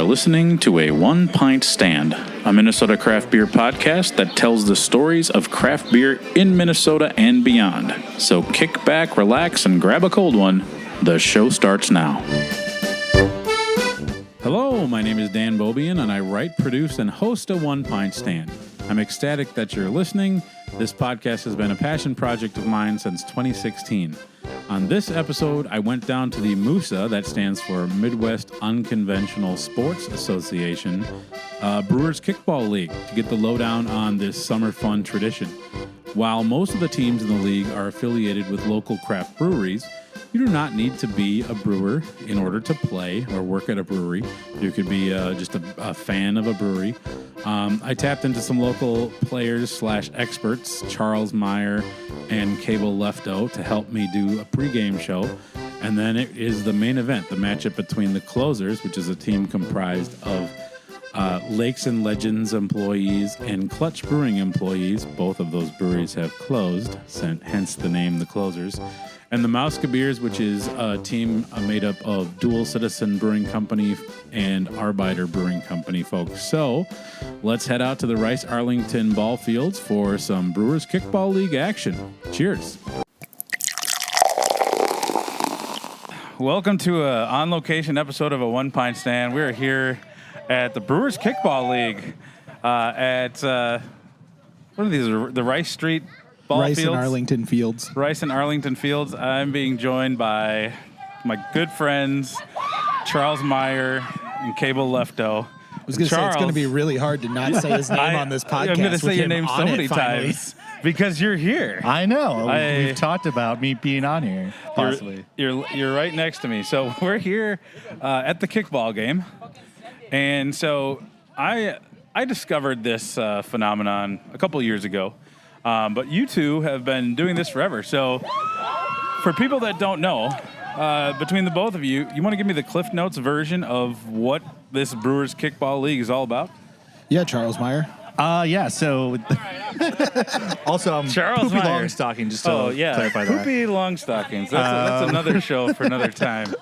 are listening to a One Pint Stand, a Minnesota craft beer podcast that tells the stories of craft beer in Minnesota and beyond. So kick back, relax, and grab a cold one. The show starts now. Hello, my name is Dan Bobian, and I write, produce, and host a One Pint Stand. I'm ecstatic that you're listening. This podcast has been a passion project of mine since 2016. On this episode, I went down to the MUSA, that stands for Midwest Unconventional Sports Association, Brewer's Kickball League, to get the lowdown on this summer fun tradition. While most of the teams in the league are affiliated with local craft breweries, you do not need to be a brewer in order to play or work at a brewery. You could be just a fan of a brewery. I tapped into some local players / experts, Charles Meyer and Cable Lefto, to help me do a pregame show. And then it is the main event, the matchup between the Closers, which is a team comprised of Lakes and Legends employees and Clutch Brewing employees. Both of those breweries have closed, hence the name The Closers. And the MUSA Beers, which is a team made up of Dual Citizen Brewing Company and Arbeiter Brewing Company folks. So let's head out to the Rice Arlington ball fields for some Brewers Kickball League action. Cheers. Welcome to an on-location episode of a One Pint Stand. We're here at the Brewers Kickball League at, what are these, the Rice Street Rice fields? and Arlington Fields. Rice and Arlington Fields. I'm being joined by my good friends, Charles Meyer and Cable Lefto. I was going to say, it's going to be really hard to not say his name on this podcast. I'm going to say your name so many times because you're here. I know. We've talked about me being on here, possibly. You're right next to me. So we're here at the kickball game. And so I discovered this phenomenon a couple years ago. But you two have been doing this forever. So for people that don't know, between the both of you, you want to give me the Cliff Notes version of what this Brewers Kickball League is all about? Yeah, Charles Meyer. Yeah, so also I'm Charles Poopy Meyer. Longstocking, just to clarify that. Poopy Longstockings. That's another show for another time.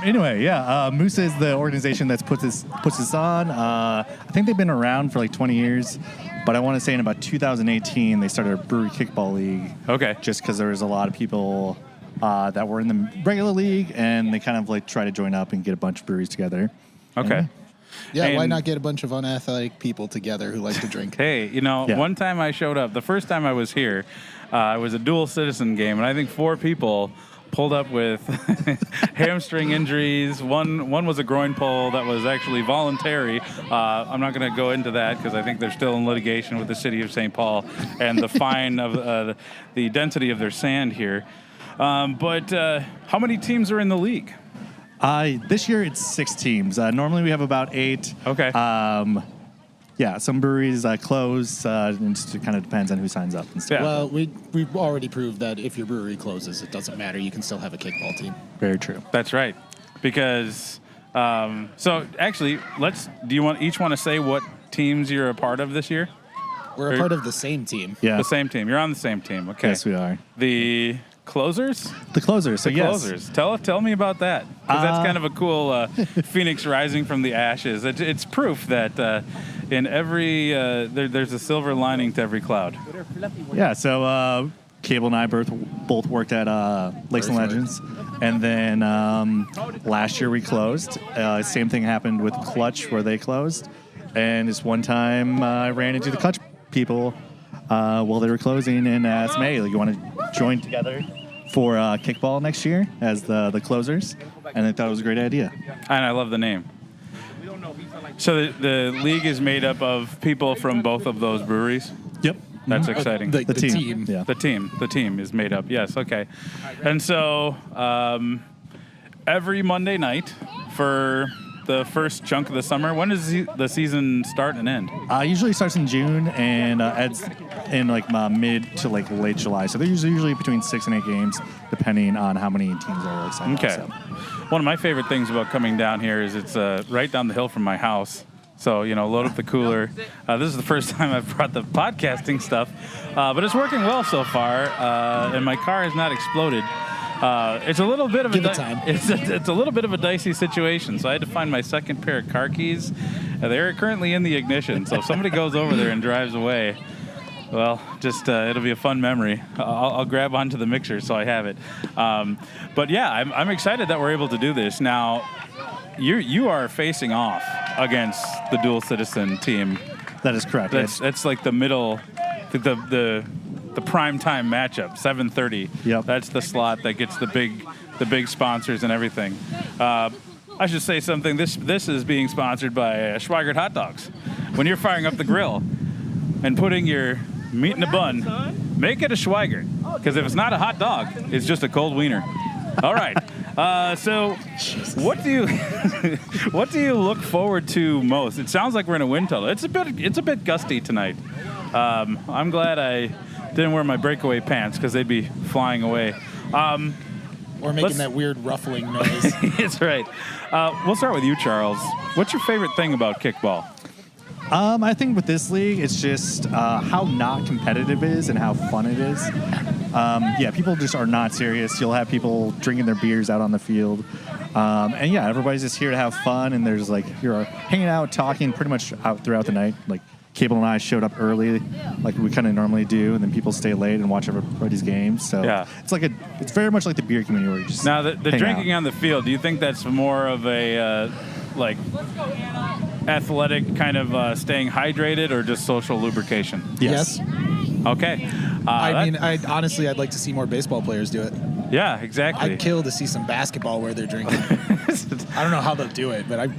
Anyway, MUSA is the organization that puts this on. I think they've been around for like 20 years, but I want to say in about 2018 they started a brewery kickball league. Okay. Just because there was a lot of people that were in the regular league, and they kind of like try to join up and get a bunch of breweries together. Okay. Yeah, why not get a bunch of unathletic people together who like to drink? Hey, one time I showed up, the first time I was here, it was a dual citizen game, and I think 4 people pulled up with hamstring injuries. One was a groin pull that was actually voluntary. I'm not going to go into that because I think they're still in litigation with the city of St. Paul and the fine of the density of their sand here. But how many teams are in the league? This year it's 6 teams. Normally we have about 8. Okay. Some breweries close. It just kind of depends on who signs up and stuff. Yeah. Well, we've already proved that if your brewery closes, it doesn't matter. You can still have a kickball team. Very true. That's right. Because, so actually, do you each want to say what teams you're a part of this year? We're a part of the same team. Yeah. The same team. You're on the same team. Okay. Yes, we are. The Closers? The Closers. So yes. Closers. Tell me about that. Because that's kind of a cool phoenix rising from the ashes. It's proof that in every there's a silver lining to every cloud. Yeah. So Cable and I both worked at Lakes and Legends, and then last year we closed. Same thing happened with Clutch, where they closed, and this one time I ran into the Clutch people while they were closing and asked me, "You want to join together for kickball next year as the Closers?" And I thought it was a great idea. And I love the name. So the league is made up of people from both of those breweries? Yep. That's exciting. The team. Yeah. The team is made up. Yes, okay. And so every Monday night for the first chunk of the summer, when does the season start and end? Usually it starts in June and ends in like mid to like late July. So they're usually between 6 and 8 games, depending on how many teams are like signed Okay. up. So. One of my favorite things about coming down here is it's right down the hill from my house. So, load up the cooler. This is the first time I've brought the podcasting stuff, but it's working well so far, and my car has not exploded. It's a little bit of Give it time. It's a little bit of a dicey situation. So I had to find my second pair of car keys. They're currently in the ignition. So if somebody goes over there and drives away, well, just it'll be a fun memory. I'll grab onto the mixer so I have it. But yeah, I'm excited that we're able to do this. Now, you are facing off against the dual citizen team. That is correct. That's like the middle, the prime time matchup, 7:30. Yep. That's the slot that gets the big sponsors and everything. I should say something. This is being sponsored by Schweigert Hot Dogs. When you're firing up the grill and putting your meat in a bun, make it a Schweigert. Because if it's not a hot dog, it's just a cold wiener. All right. So what do you look forward to most? It sounds like we're in a wind tunnel. It's a bit gusty tonight. I'm glad I didn't wear my breakaway pants because they'd be flying away. Or making that weird ruffling noise. That's right. We'll start with you, Charles. What's your favorite thing about kickball? I think with this league, it's just how not competitive it is and how fun it is. People just are not serious. You'll have people drinking their beers out on the field. Everybody's just here to have fun, and there's you're hanging out, talking pretty much out throughout the night. Like, Cable and I showed up early, like we kind of normally do, and then people stay late and watch everybody's games. So yeah. It's very much like the beer community where you just now the drinking out on the field. Do you think that's more of a athletic kind of staying hydrated or just social lubrication? Yes. Okay. I'd like to see more baseball players do it. Yeah, exactly. I'd kill to see some basketball where they're drinking. I don't know how they'll do it, but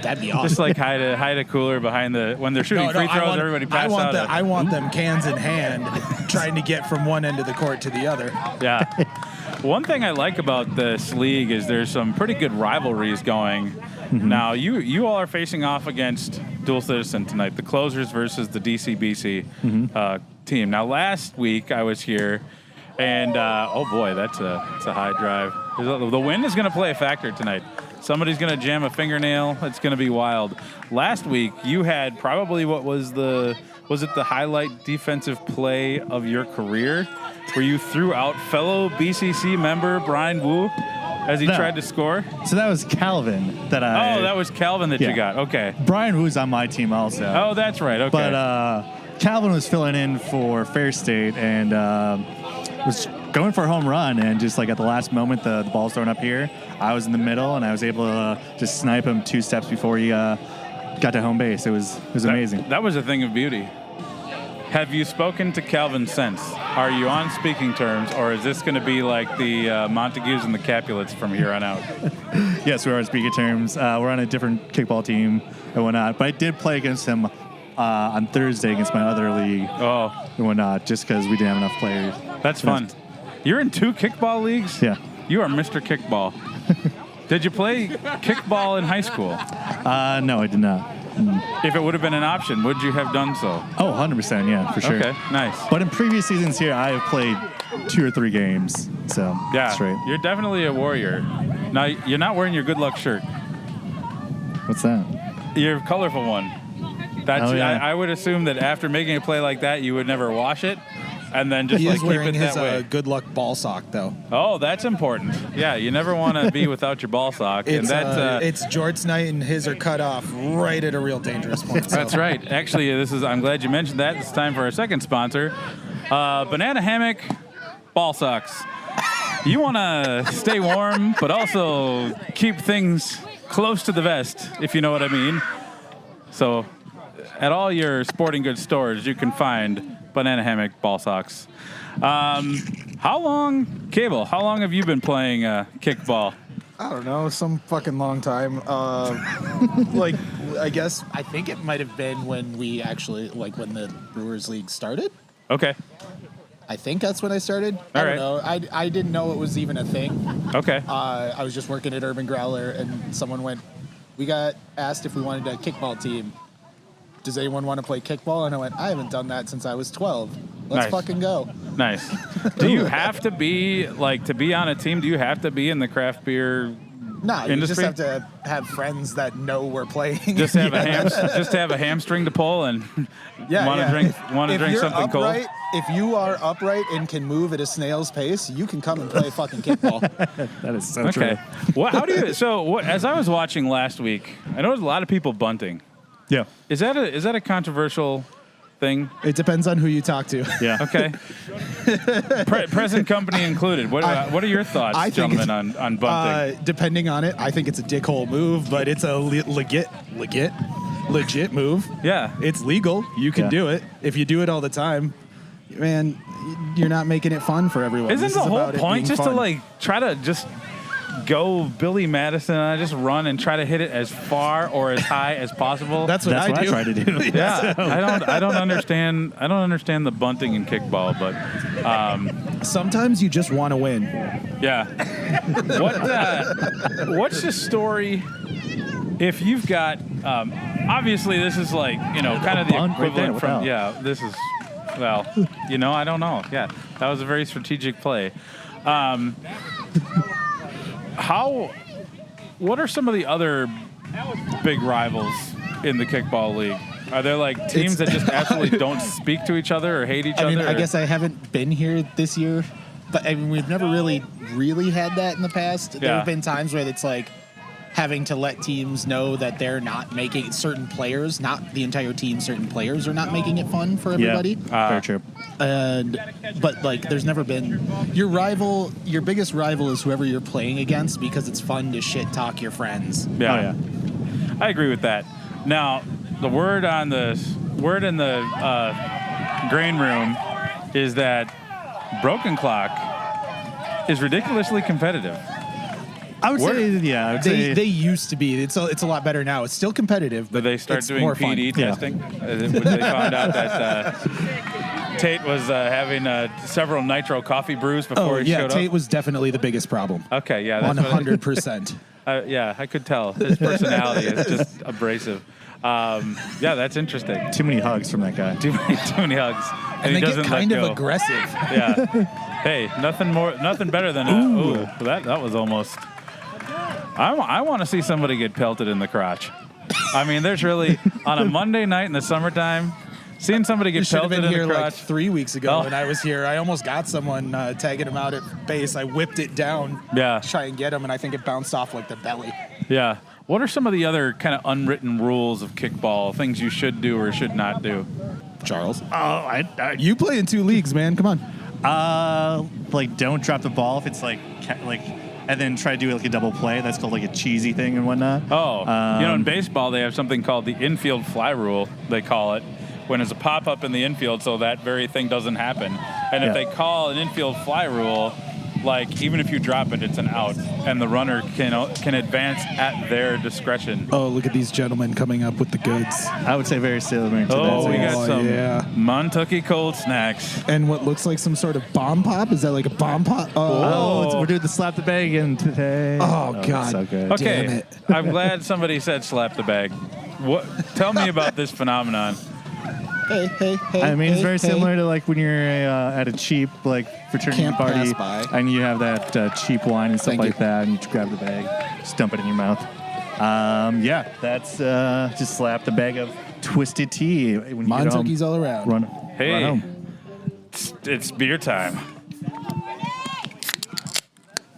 that'd be awesome. Just like hide a cooler behind when they're shooting free throws, everybody pass out. I want them cans in hand, trying to get from one end of the court to the other. Yeah. One thing I like about this league is there's some pretty good rivalries going. Mm-hmm. Now, you all are facing off against Dual Citizen tonight, the closers versus the DCBC team. Now, last week I was here, and oh boy, that's a high drive. The wind is going to play a factor tonight. Somebody's going to jam a fingernail. It's going to be wild. Last week you had probably what was the highlight defensive play of your career, where you threw out fellow BCC member Brian Wu as he tried to score? So that was Calvin that I... Oh, that was Calvin that you got. Okay. Brian Wu's on my team also. Oh, that's right. Okay. But Calvin was filling in for Fair State and was going for a home run, and just like at the last moment, the ball's thrown up here. I was in the middle, and I was able to just snipe him 2 steps before he got to home base. It was amazing. That was a thing of beauty. Have you spoken to Calvin since? Are you on speaking terms, or is this going to be like the Montagues and the Capulets from here on out? Yes, we're on speaking terms. We're on a different kickball team and whatnot. But I did play against him on Thursday against my other league and whatnot, just because we didn't have enough players. That's fun. You're in 2 kickball leagues? Yeah. You are Mr. Kickball. Did you play kickball in high school? No, I did not. If it would have been an option, would you have done so? Oh, 100%, yeah, for sure. Okay, nice. But in previous seasons here, I have played 2 or 3 games, so yeah, straight. You're definitely a warrior. Now, you're not wearing your good luck shirt. What's that? Your colorful one. That's. I would assume that after making a play like that, you would never wash it, and then just keep it that way. He is wearing his good luck ball sock, though. Oh, that's important. Yeah, you never want to be without your ball sock. It's Jorts night, and his are cut off right at a real dangerous point. That's right. Actually, I'm glad you mentioned that. It's time for our second sponsor, Banana Hammock Ball Socks. You want to stay warm, but also keep things close to the vest, if you know what I mean. So, at all your sporting goods stores, you can find Banana Hammock Ball Socks. How long have you been playing kickball? I don't know, some fucking long time. I think it might have been when we actually, when the Brewers League started. Okay. I think that's when I started. I don't know. I didn't know it was even a thing. Okay. I was just working at Urban Growler, and someone went, we got asked if we wanted a kickball team. Does anyone want to play kickball? And I went, I haven't done that since I was 12. Let's fucking go. Nice. Do you have to be, to be on a team, do you have to be in the craft beer industry? You just have to have friends that know we're playing. Just have a hamstring to pull and want to drink something cold. if you are upright and can move at a snail's pace, you can come and play fucking kickball. That is so true. Okay. Well, how do you? So, as I was watching last week, I noticed a lot of people bunting. Yeah. Is that a controversial thing? It depends on who you talk to. Yeah. Okay. Present company included. What are your thoughts, gentlemen, on bunting? Depending on it, I think it's a dickhole move, but it's a legit move. Yeah. It's legal. You can do it. If you do it all the time, man, you're not making it fun for everyone. Isn't the whole point just to like try to just go Billy Madison and I just run and try to hit it as far or as high as possible? That's what I try to do. Yeah. I don't understand the bunting in kickball, but sometimes you just want to win. yeah. What's the story if you've got obviously this is like, kind of the equivalent from this is I don't know. Yeah. That was a very strategic play. What are some of the other big rivals in the kickball league? Are there like teams that just absolutely don't speak to each other or hate each other? I guess I haven't been here this year, but we've never really had that in the past. Yeah. There have been times where it's like having to let teams know that they're not making certain players, not the entire team, certain players are not making it fun for everybody. Very true. But like, there's never been your biggest rival is whoever you're playing against because it's fun to shit talk your friends. Yeah. Oh, yeah. I agree with that. Now, the word in the grain room is that Broken Clock is ridiculously competitive. I would say, They used to be. It's a lot better now. It's still competitive, but Did they start it's doing more PD fun. testing? When they found out that Tate was having several nitro coffee brews before he showed Tate up? was definitely the biggest problem. Okay, yeah. That's 100%. I could tell. His personality is just abrasive. Yeah, that's interesting. too many hugs from that guy. Too many hugs. And he they doesn't get kind let of go. aggressive. Yeah. Hey, nothing better than that was almost. I want to see somebody get pelted in the crotch. I mean, there's really on a Monday night in the summertime, seeing somebody get You should have pelted been in here the like crotch. 3 weeks ago Oh. when I was here. I almost got someone tagging him out at base. I whipped it down Yeah. to try and get him, and I think it bounced off like the belly. Yeah. What are some of the other kind of unwritten rules of kickball? Things you should do or should not do? Charles. Oh, You play in 2 leagues, man. Come on. like don't drop the ball if it's like and then try to do like a double play. That's called like a cheesy thing and whatnot. Oh, in baseball they have something called the infield fly rule. They call it when there's a pop up in the infield, so that very thing doesn't happen. And if they call an infield fly rule, like even if you drop it, it's an out, and the runner can advance at their discretion. Oh, look at these gentlemen coming up with the goods. I would say very similar to that. Oh, we yes. got some yeah. Montucky cold snacks. And what looks like some sort of bomb pop? Is that like a bomb pop? We're doing the slap the bag again today. Oh, God. So good. Okay, Damn it. I'm glad somebody said slap the bag. Tell me about this phenomenon. Hey. I mean, it's very similar to like when you're at a cheap like fraternity Can't party pass by. and you have that cheap wine and stuff Thank like you. that, and you grab the bag, just dump it in your mouth. That's just slap the bag of twisted tea when you get home. Montuckies all around. Run Hey, home. it's beer time.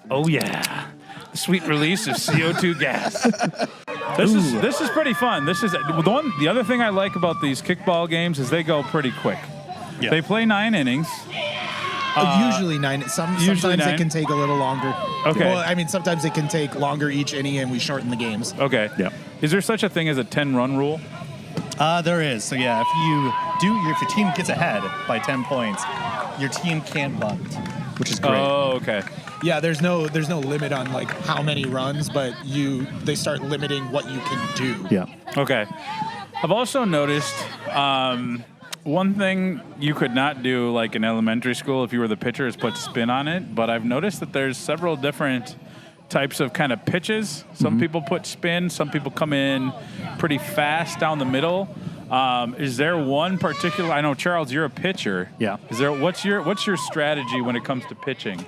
Oh yeah, the sweet release of CO2 gas. This is pretty fun. This is the other thing I like about these kickball games is they go pretty quick. Yeah. They play 9 innings. Usually 9. Sometimes usually 9. it can take a little longer. Okay. Well, I mean, sometimes it can take longer each inning, and we shorten the games. Okay. Yeah. Is there such a thing as a 10-run rule? There is. So yeah, if your team gets ahead by 10 points, your team can't bunt, which is great. Oh, okay. Yeah, there's no limit on like how many runs, but they start limiting what you can do. Yeah. Okay. I've also noticed one thing you could not do like in elementary school if you were the pitcher is put spin on it, but I've noticed that there's several different types of kind of pitches. Some people put spin, some people come in pretty fast down the middle. Is there one particular? I know, Charles, you're a pitcher. Yeah. Is there what's your strategy when it comes to pitching?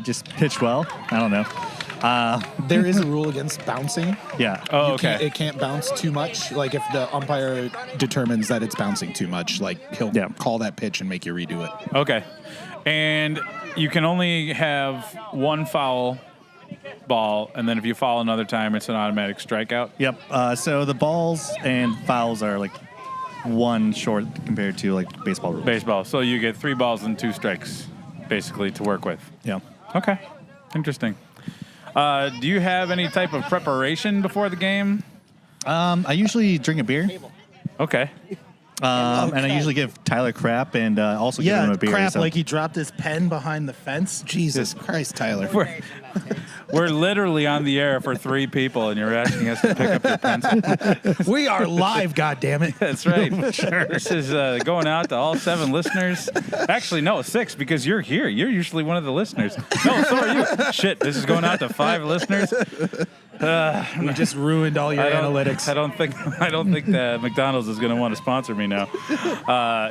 Just pitch well. I don't know. There is a rule against bouncing. Yeah. Oh, It can't bounce too much. Like if the umpire determines that it's bouncing too much, like he'll call that pitch and make you redo it. Okay. And you can only have one foul ball, and then if you foul another time, it's an automatic strikeout. Yep. So the balls and fouls are like one short compared to like baseball rules. Baseball. So you get 3 balls and 2 strikes, basically, to work with. Yeah. Okay. Interesting. Do you have any type of preparation before the game? I usually drink a beer. Okay. And I usually give Tyler crap and also give him a beer. crap, so. like he dropped his pen behind the fence. Jesus Christ, Tyler. We're literally on the air for 3 people, and you're asking us to pick up your pencil. We are live, goddammit. That's right. Sure. This is going out to all 7 listeners. Actually, no, 6, because you're here. You're usually one of the listeners. No, so are you. Shit, this is going out to 5 listeners. We just ruined all your analytics. I don't think that McDonald's is going to want to sponsor me now.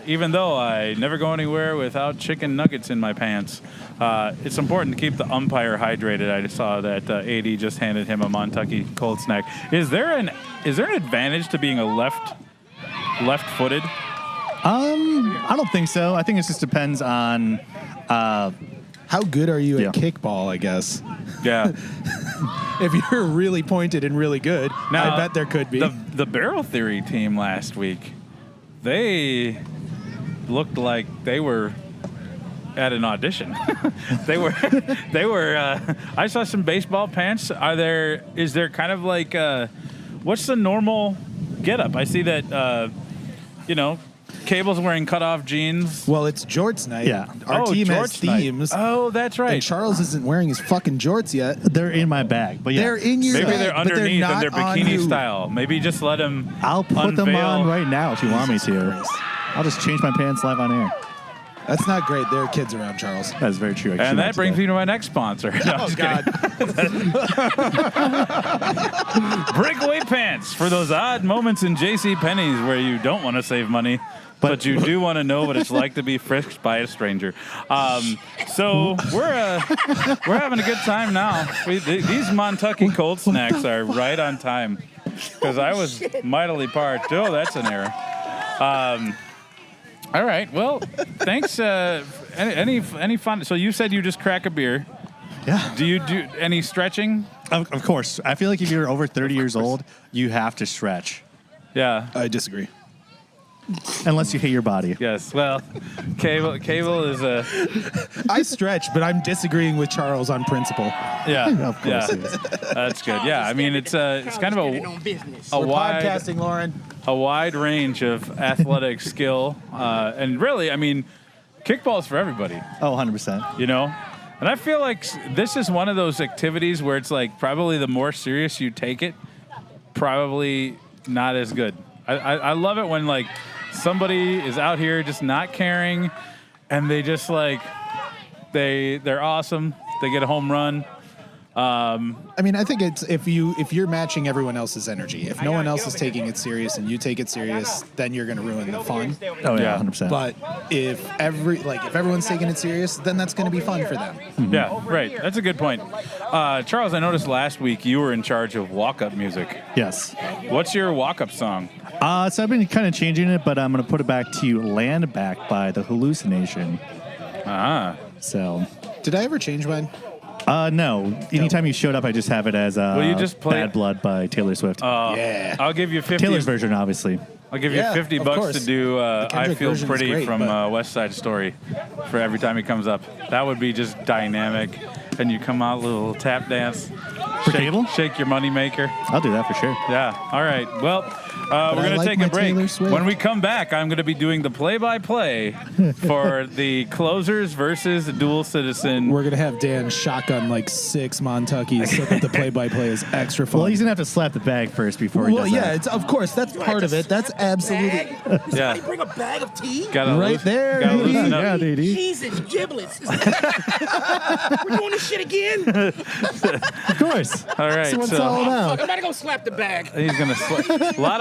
Even though I never go anywhere without chicken nuggets in my pants. It's important to keep the umpire hydrated. I just saw that AD just handed him a Montucky cold snack. Is there an advantage to being a left-footed? I don't think so. I think it just depends on How good are you at kickball, I guess? Yeah. If you're really pointed and really good, Now, I bet there could be. The Barrel Theory team last week, they looked like they were at an audition. they were. I saw some baseball pants. Is there kind of like what's the normal getup? I see that Cable's wearing cutoff jeans. Well, it's jorts night. Yeah. Our team has jorts night. themes. Oh, that's right. And Charles isn't wearing his fucking jorts yet. they're in my bag. But yeah, They're in your Maybe bag, they're but underneath not and they're on bikini you. style. Maybe just let them I'll put them unveil. on right now if you want me to. I'll just change my pants live on air. That's not great. There are kids around, Charles. That's very true. And that brings me to my next sponsor. No, I'm just kidding. Breakaway pants for those odd moments in J.C. Penney's where you don't want to save money, but you do want to know what it's like to be frisked by a stranger. So we're having a good time now. These Montucky cold snacks are right on time because I was mightily parched. Oh, that's an error. All right. Well, thanks. Any fun? So you said you just crack a beer. Yeah. Do you do any stretching? Of course. I feel like if you're over 30 years old, you have to stretch. Yeah. I disagree. Unless you hate your body. Yes. Well, Cable is a. I stretch, but I'm disagreeing with Charles on principle. Yeah. Of course it is. That's good. Yeah. I mean, it's kind of a We're wide podcasting, Lauren. a wide range of athletic skill, and really, I mean, kickball is for everybody. Oh, 100%. You know. And I feel like this is one of those activities where it's like probably the more serious you take it, probably not as good. I love it when like somebody is out here just not caring, and they just like they're awesome. They get a home run. I mean, I think it's if you're matching everyone else's energy. If no one else is taking it serious and you take it serious, then you're going to ruin the fun. Oh, Yeah. yeah, 100%. But if everyone's taking it serious, then that's going to be fun for them. Yeah, right. That's a good point. Charles, I noticed last week you were in charge of walk-up music. Yes. What's your walk-up song? So I've been kind of changing it, but I'm going to put it back to Land Back by The Hallucination. Ah. So, Did I ever change mine? no. Anytime you showed up, I just have it as you just play Bad Blood by Taylor Swift. Yeah. I'll give you 50. Taylor's version, obviously. I'll give you Yeah, $50 of course. to do I Kendrick Feel version is Pretty great, from but- West Side Story for every time he comes up. That would be just dynamic. And you come out, little tap dance. For Cable? Shake your money maker. I'll do that for sure. Yeah. All right. Well, we're going to like take my a break. Taylor Swift. When we come back, I'm going to be doing the play-by-play for the Closers versus the Dual Citizen. We're going to have Dan shotgun like 6 Montuckies so that the play-by-play is extra fun. Well, he's going to have to slap the bag first before he Well, does yeah, that. it's of course that's part of it. That's absolutely Yeah. Bring a bag of tea? Gotta right there. Gotta loosen up. Yeah, DD. Jesus giblets. We're doing this shit again? Of course. All right. That's what it's all about. I'm about to go slap the bag. He's gonna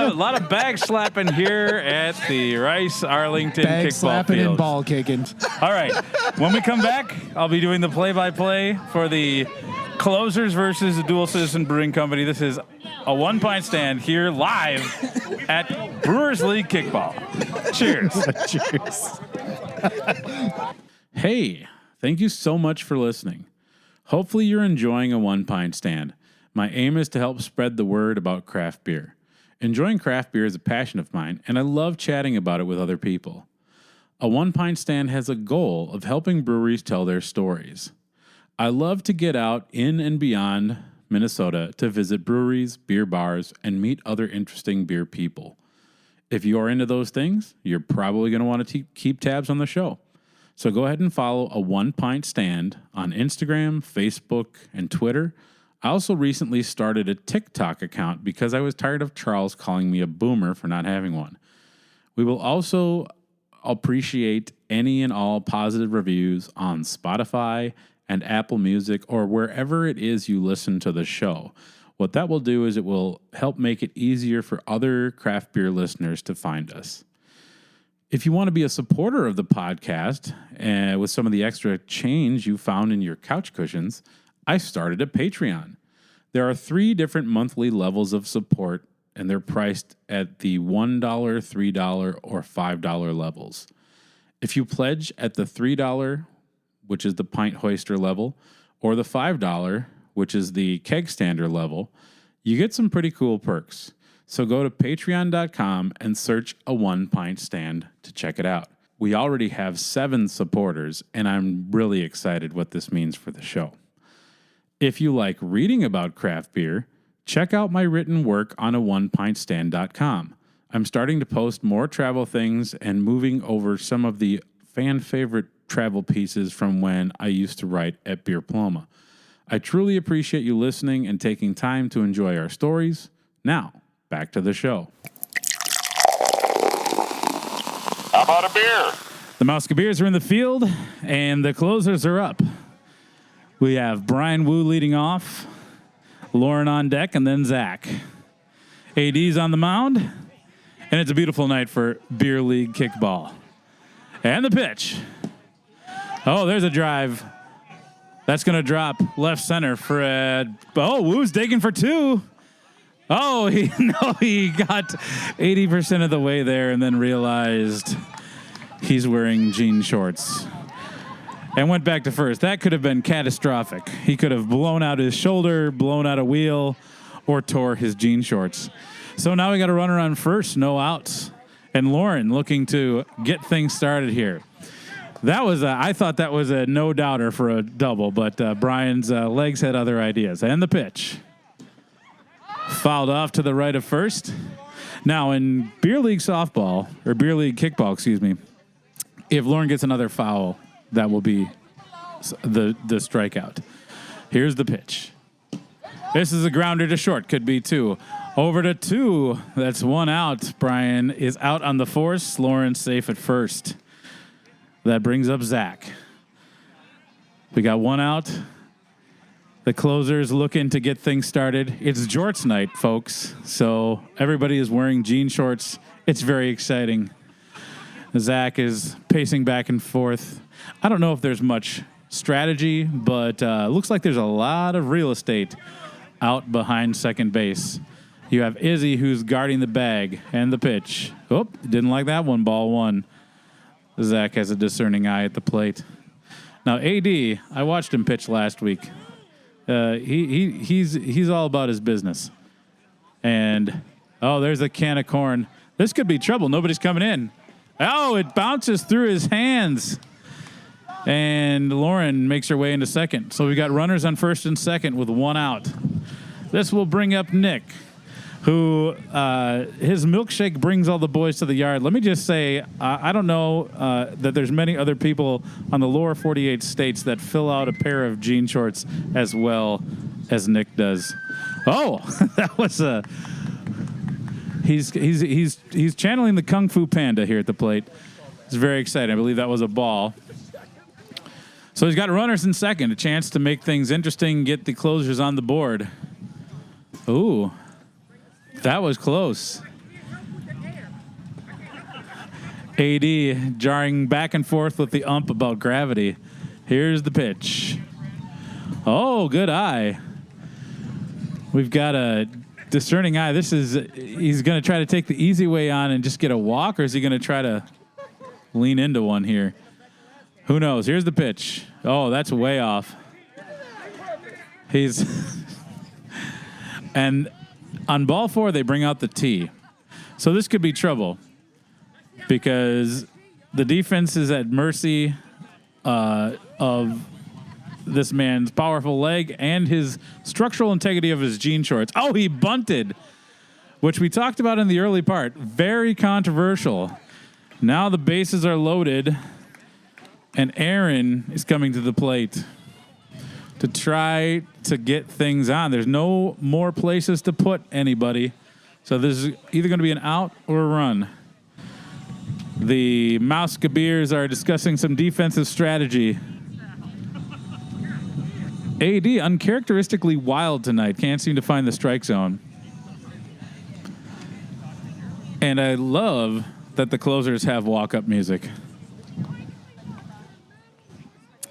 a lot of bag slapping here at the Rice Arlington Bag kickball slapping field. and ball kicking. All right, when we come back, I'll be doing the play-by-play for the Closers versus the Dual Citizen Brewing Company. This is a one-pint stand here live at Brewers League Kickball. Cheers. Cheers. Hey, thank you so much for listening. Hopefully you're enjoying a one-pint stand. My aim is to help spread the word about craft beer. Enjoying craft beer is a passion of mine, and I love chatting about it with other people. A one-pint stand has a goal of helping breweries tell their stories. I love to get out in and beyond Minnesota to visit breweries, beer bars, and meet other interesting beer people. If you are into those things, you're probably going to want to keep tabs on the show. So go ahead and follow a one-pint stand on Instagram, Facebook, and Twitter. I also recently started a TikTok account because I was tired of Charles calling me a boomer for not having one. We will also appreciate any and all positive reviews on Spotify and Apple Music or wherever it is you listen to the show. What that will do is it will help make it easier for other craft beer listeners to find us. If you want to be a supporter of the podcast with some of the extra change you found in your couch cushions, I started a Patreon. There are 3 different monthly levels of support, and they're priced at the $1, $3, or $5 levels. If you pledge at the $3, which is the pint hoister level, or the $5, which is the keg stander level, you get some pretty cool perks. So go to patreon.com and search a one-pint stand to check it out. We already have 7 supporters, and I'm really excited what this means for the show. If you like reading about craft beer, check out my written work on a onepintstand.com. I'm starting to post more travel things and moving over some of the fan favorite travel pieces from when I used to write at Beer Ploma. I truly appreciate you listening and taking time to enjoy our stories. Now, back to the show. How about a beer? The MUSA beers are in the field, and the closers are up. We have Brian Wu leading off, Lauren on deck, and then Zach. AD's on the mound, and it's a beautiful night for Beer League Kickball. And the pitch. Oh, there's a drive. That's going to drop left center for Wu's digging for 2. Oh, he got 80% of the way there and then realized he's wearing jean shorts and went back to first. That could have been catastrophic. He could have blown out his shoulder, blown out a wheel, or tore his jean shorts. So now we got a runner on first, no outs. And Lauren looking to get things started here. I thought that was a no-doubter for a double, but Brian's legs had other ideas. And the pitch. Fouled off to the right of first. Now, in Beer League softball, or Beer League kickball, excuse me, if Lauren gets another foul, that will be the strikeout. Here's the pitch. This is a grounder to short. Could be 2. Over to 2. That's 1 out. Brian is out on the force. Lauren's safe at first. That brings up Zach. We got 1 out. The closer's looking to get things started. It's jorts night, folks. So everybody is wearing jean shorts. It's very exciting. Zach is pacing back and forth. I don't know if there's much strategy, but looks like there's a lot of real estate out behind second base. You have Izzy, who's guarding the bag, and the pitch. Oh, didn't like that one. Ball 1. Zach has a discerning eye at the plate. Now, AD, I watched him pitch last week. He's all about his business. And, there's a can of corn. This could be trouble. Nobody's coming in. Oh, it bounces through his hands. And Lauren makes her way into second. So we got runners on first and second with 1 out. This will bring up Nick, who his milkshake brings all the boys to the yard. Let me just say, I don't know that there's many other people on the lower 48 states that fill out a pair of jean shorts as well as Nick does. Oh, that was a... He's channeling the Kung Fu Panda here at the plate. It's very exciting. I believe that was a ball. So he's got runners in second, a chance to make things interesting, get the closers on the board. Ooh, that was close. AD jarring back and forth with the ump about gravity. Here's the pitch. Oh, good eye. We've got a discerning eye. He's going to try to take the easy way on and just get a walk, or is he going to try to lean into one here? Who knows? Here's the pitch. Oh, that's way off. And on ball 4, they bring out the tee. So this could be trouble because the defense is at mercy of this man's powerful leg and his structural integrity of his jean shorts. Oh, he bunted, which we talked about in the early part. Very controversial. Now the bases are loaded, and Aaron is coming to the plate to try to get things on. There's no more places to put anybody, so this is either going to be an out or a run. The MUSA Beers are discussing some defensive strategy. AD uncharacteristically wild tonight. Can't seem to find the strike zone. And I love that the closers have walk-up music.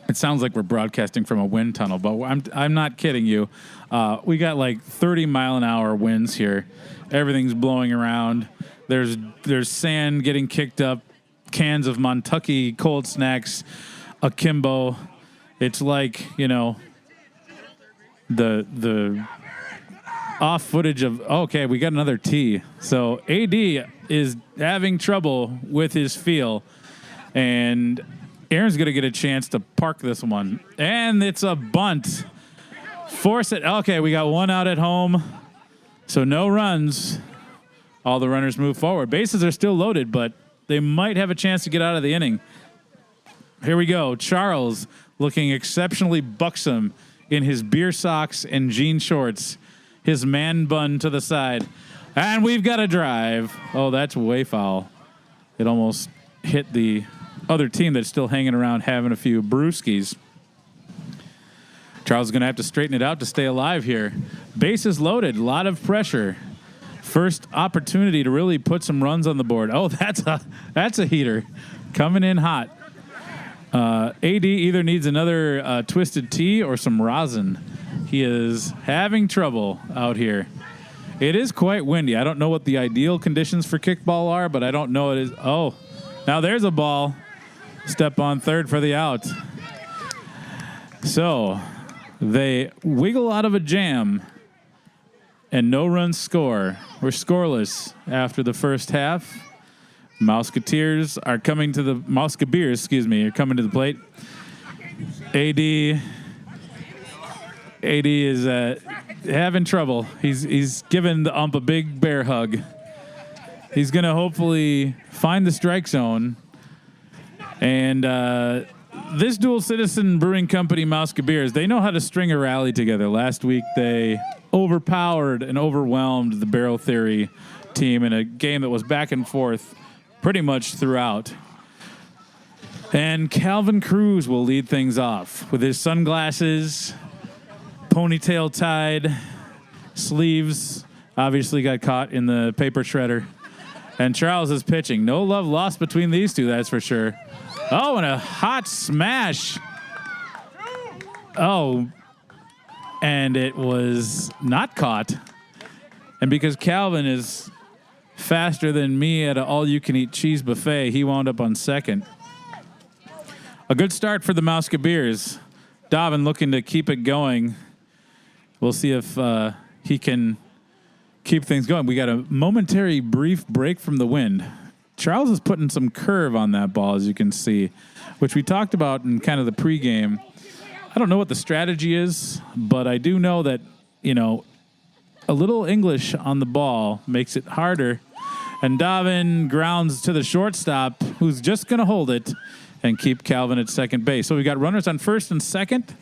It sounds like we're broadcasting from a wind tunnel, but I'm not kidding you. We got like 30-mile-an-hour winds here. Everything's blowing around. There's sand getting kicked up, cans of Montucky cold snacks, akimbo. It's like, the off footage of, okay, we got another tee. So AD is having trouble with his feel, and Aaron's going to get a chance to park this one. And it's a bunt. Force it. Okay, we got one out at home, so no runs. All the runners move forward. Bases are still loaded, but they might have a chance to get out of the inning. Here we go. Charles looking exceptionally buxom in his beer socks and jean shorts, his man bun to the side. And we've got a drive. Oh, that's way foul. It almost hit the other team that's still hanging around having a few brewskis. Charles is going to have to straighten it out to stay alive here. Bases loaded, a lot of pressure. First opportunity to really put some runs on the board. Oh, that's a heater coming in hot. AD either needs another twisted tea or some rosin. He is having trouble out here. It is quite windy. I don't know what the ideal conditions for kickball are, but I don't know it is. Oh, now there's a ball. Step on third for the out. So they wiggle out of a jam and no runs score. We're scoreless after the first half. Mouseketeers are coming to the MUSA Beers, are coming to the plate. AD is having trouble. He's giving the ump a big bear hug. He's going to hopefully find the strike zone. And this Dual Citizen Brewing Company MUSA Beers, they know how to string a rally together. Last week they overpowered and overwhelmed the Barrel Theory team in a game that was back and forth pretty much throughout. And Calvin Cruz will lead things off with his sunglasses, ponytail tied, sleeves, obviously got caught in the paper shredder. And Charles is pitching. No love lost between these two, that's for sure. Oh, and a hot smash. Oh, and it was not caught. And because Calvin is faster than me at an all-you-can-eat cheese buffet, he wound up on second. A good start for the MUSA Beers. Dobbin looking to keep it going. We'll see if he can keep things going. We got a momentary brief break from the wind. Charles is putting some curve on that ball, as you can see, which we talked about in kind of the pregame. I don't know what the strategy is, but I do know that, a little English on the ball makes it harder. And Dobbin grounds to the shortstop, who's just going to hold it and keep Calvin at second base. So we got runners on first and second.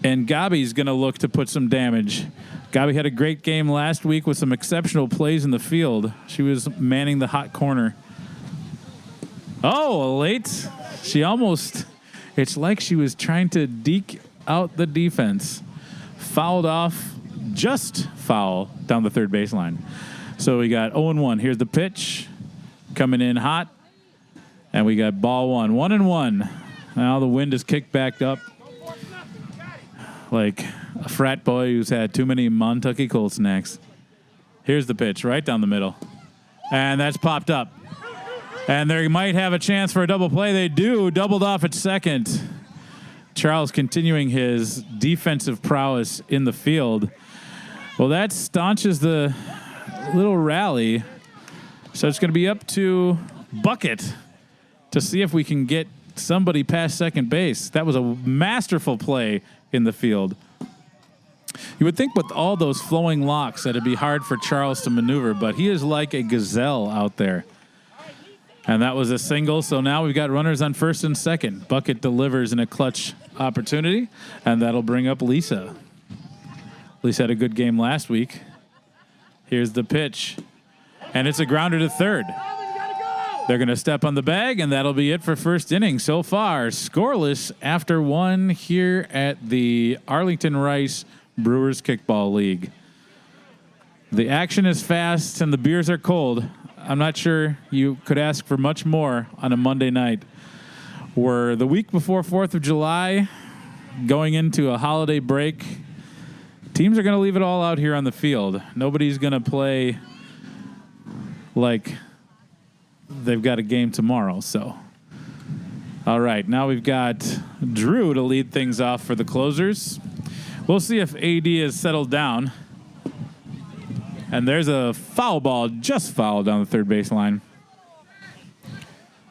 And Gabi's going to look to put some damage. Gabi had a great game last week with some exceptional plays in the field. She was manning the hot corner. Oh, late. It's like she was trying to deke out the defense. Fouled off, just foul down the third baseline. So we got 0-1. Here's the pitch coming in hot. And we got ball one. 1-1. Now the wind is kicked back up. like a frat boy who's had too many Montucky Cold snacks. Here's the pitch right down the middle. And that's popped up. And they might have a chance for a double play. They do. Doubled off at second. Charles continuing his defensive prowess in the field. Well, that staunches the little rally. So it's going to be up to Bucket to see if we can get somebody past second base. That was a masterful play in the field. You would think with all those flowing locks that it'd be hard for Charles to maneuver, but he is like a gazelle out there. And that was a single, so now we've got runners on first and second. Bucket delivers in a clutch opportunity, and that'll bring up Lisa. Lisa had a good game last week. Here's the pitch, and it's a grounder to third. They're going to step on the bag, and that'll be it for first inning. So far, scoreless after one here at the Arlington Rice Brewers Kickball League. The action is fast, and the beers are cold. I'm not sure you could ask for much more on a Monday night. We're the week before 4th of July, going into a holiday break. Teams are going to leave it all out here on the field. Nobody's going to play like they've got a game tomorrow. So, all right, now we've got Drew to lead things off for the closers. We'll see if AD is settled down. And there's a foul ball, just fouled down the third base line.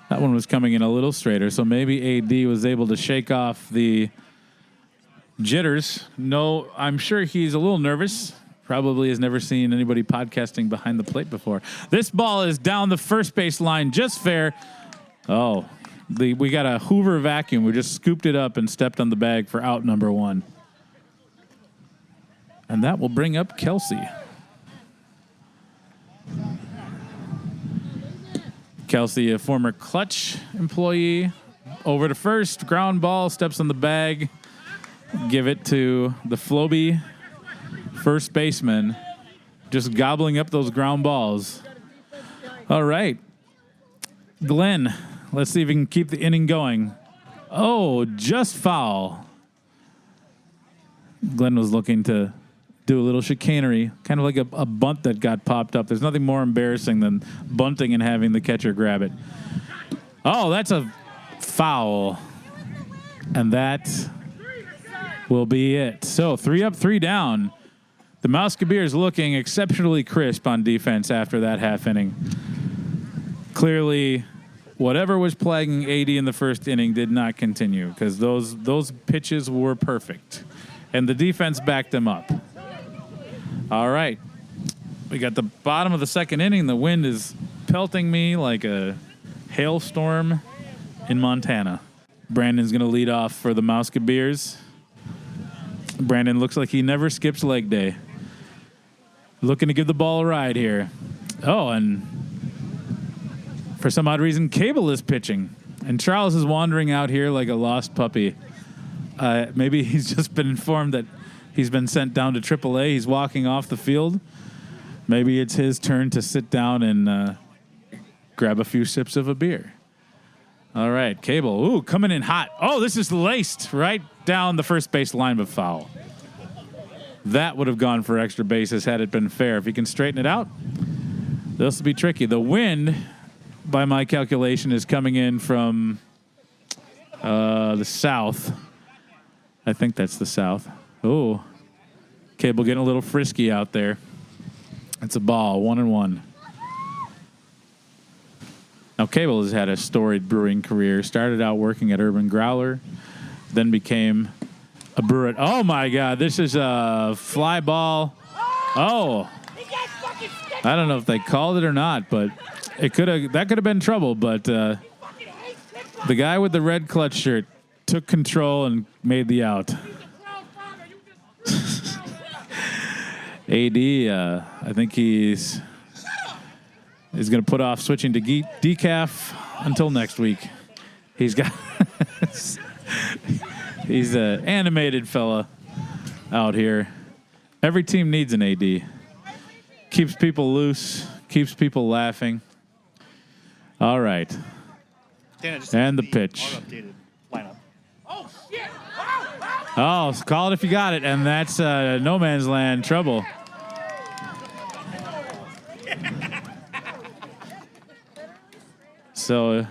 That one was coming in a little straighter, so maybe AD was able to shake off the jitters. No, I'm sure he's a little nervous. Probably has never seen anybody podcasting behind the plate before. This ball is down the first base line, just fair. Oh, we got a Hoover vacuum. We just scooped it up and stepped on the bag for out number one. And that will bring up Kelsey. Kelsey, a former Clutch employee, over to first, ground ball, steps on the bag, give it to the Floby first baseman, just gobbling up those ground balls. All right, Glenn, let's see if we can keep the inning going. Oh, just foul. Glenn was looking to do a little chicanery, kind of like a bunt that got popped up. There's nothing more embarrassing than bunting and having the catcher grab it. Oh, that's a foul. And that will be it. So 3 up, 3 down. The Mouseketeers looking exceptionally crisp on defense after that half inning. Clearly, whatever was plaguing AD in the first inning did not continue because those pitches were perfect. And the defense backed them up. All right. We got the bottom of the second inning. The wind is pelting me like a hailstorm in Montana. Brandon's going to lead off for the Mouseketeers. Brandon looks like he never skips leg day. Looking to give the ball a ride here. Oh, and for some odd reason, Cable is pitching. And Charles is wandering out here like a lost puppy. Maybe he's just been informed that he's been sent down to AAA. He's walking off the field. Maybe it's his turn to sit down and grab a few sips of a beer. All right, Cable. Ooh, coming in hot. Oh, this is laced right down the first base line, but foul. That would have gone for extra bases had it been fair. If he can straighten it out, this will be tricky. The wind, by my calculation, is coming in from the south. I think that's the south. Oh, Cable getting a little frisky out there. It's a ball, 1-1. Now, Cable has had a storied brewing career. Started out working at Urban Growler, then became a brewer at... Oh, my God. This is a fly ball. Oh. I don't know if they called it or not, but that could have been trouble. But the guy with the red clutch shirt took control and made the out. AD, I think he's going to put off switching to decaf until next week. He's an animated fella out here. Every team needs an AD. Keeps people loose, keeps people laughing. All right. Dana, just and the pitch. Our updated lineup. Oh, shit! Oh, call it if you got it. And that's no man's land trouble. So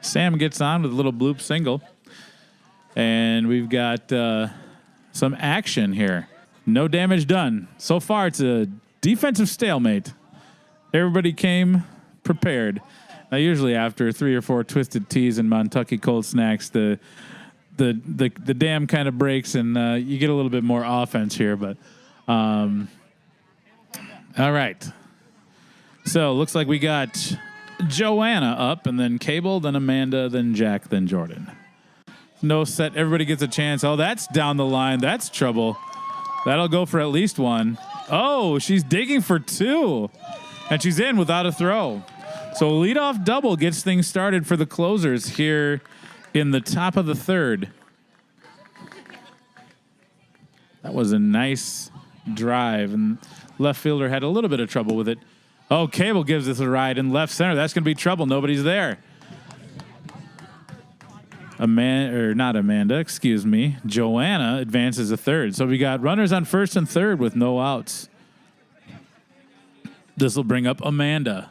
Sam gets on with a little bloop single. And we've got some action here. No damage done. So far, it's a defensive stalemate. Everybody came prepared. Now, usually after 3 or 4 twisted teas and Montucky cold snacks, the dam kind of breaks and you get a little bit more offense here. But all right. So looks like we got Joanna up, and then Cable, then Amanda, then Jack, then Jordan. No set. Everybody gets a chance. Oh, that's down the line. That's trouble. That'll go for at least one. Oh, she's digging for 2. And she's in without a throw. So leadoff double gets things started for the closers here in the top of the third. That was a nice drive. And left fielder had a little bit of trouble with it. Oh, Cable gives us a ride in left center. That's going to be trouble. Nobody's there. Joanna advances a third. So we got runners on first and third with no outs. This will bring up Amanda.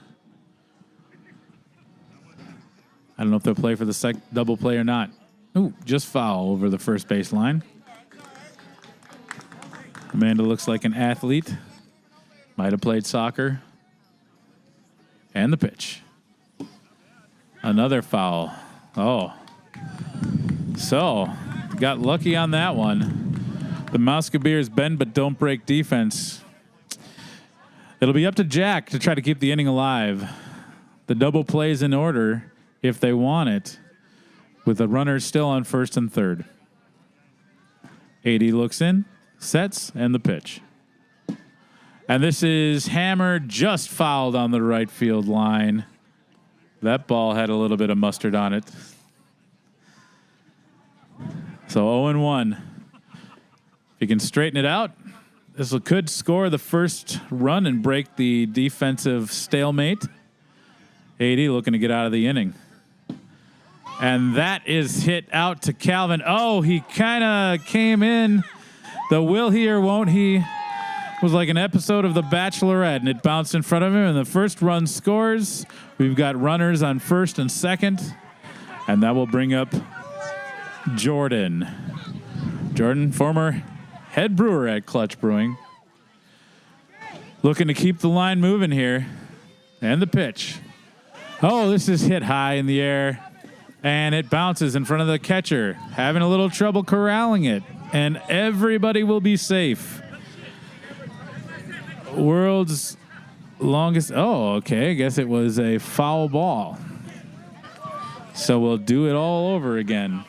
I don't know if they'll play for the double play or not. Ooh, just foul over the first base line. Amanda looks like an athlete. Might have played soccer. And the pitch. Another foul. Oh. So, got lucky on that one. The Musketeers bend but don't break defense. It'll be up to Jack to try to keep the inning alive. The double plays in order if they want it, with the runners still on first and third. 80 looks in, sets, and the pitch. And this is hammered, just fouled on the right field line. That ball had a little bit of mustard on it. So 0-1. If you can straighten it out, this could score the first run and break the defensive stalemate. 80 looking to get out of the inning. And that is hit out to Calvin. Oh, he kind of came in. The will he or won't he was like an episode of The Bachelorette, and it bounced in front of him, and the first run scores. We've got runners on first and second, and that will bring up Jordan. Jordan, former head brewer at Clutch Brewing. Looking to keep the line moving here. And the pitch. Oh, this is hit high in the air. And it bounces in front of the catcher. Having a little trouble corralling it. And everybody will be safe. World's longest. Oh, okay. I guess it was a foul ball. So we'll do it all over again.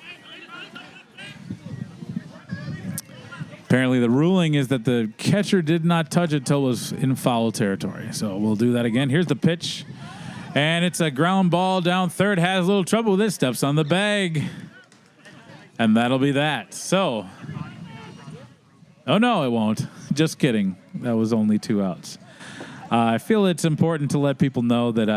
Apparently the ruling is that the catcher did not touch it till it was in foul territory. So we'll do that again. Here's the pitch. And it's a ground ball down third. Has a little trouble with it. Steps on the bag. And that'll be that. So. Oh, no, it won't. Just kidding. That was only 2 outs. I feel it's important to let people know that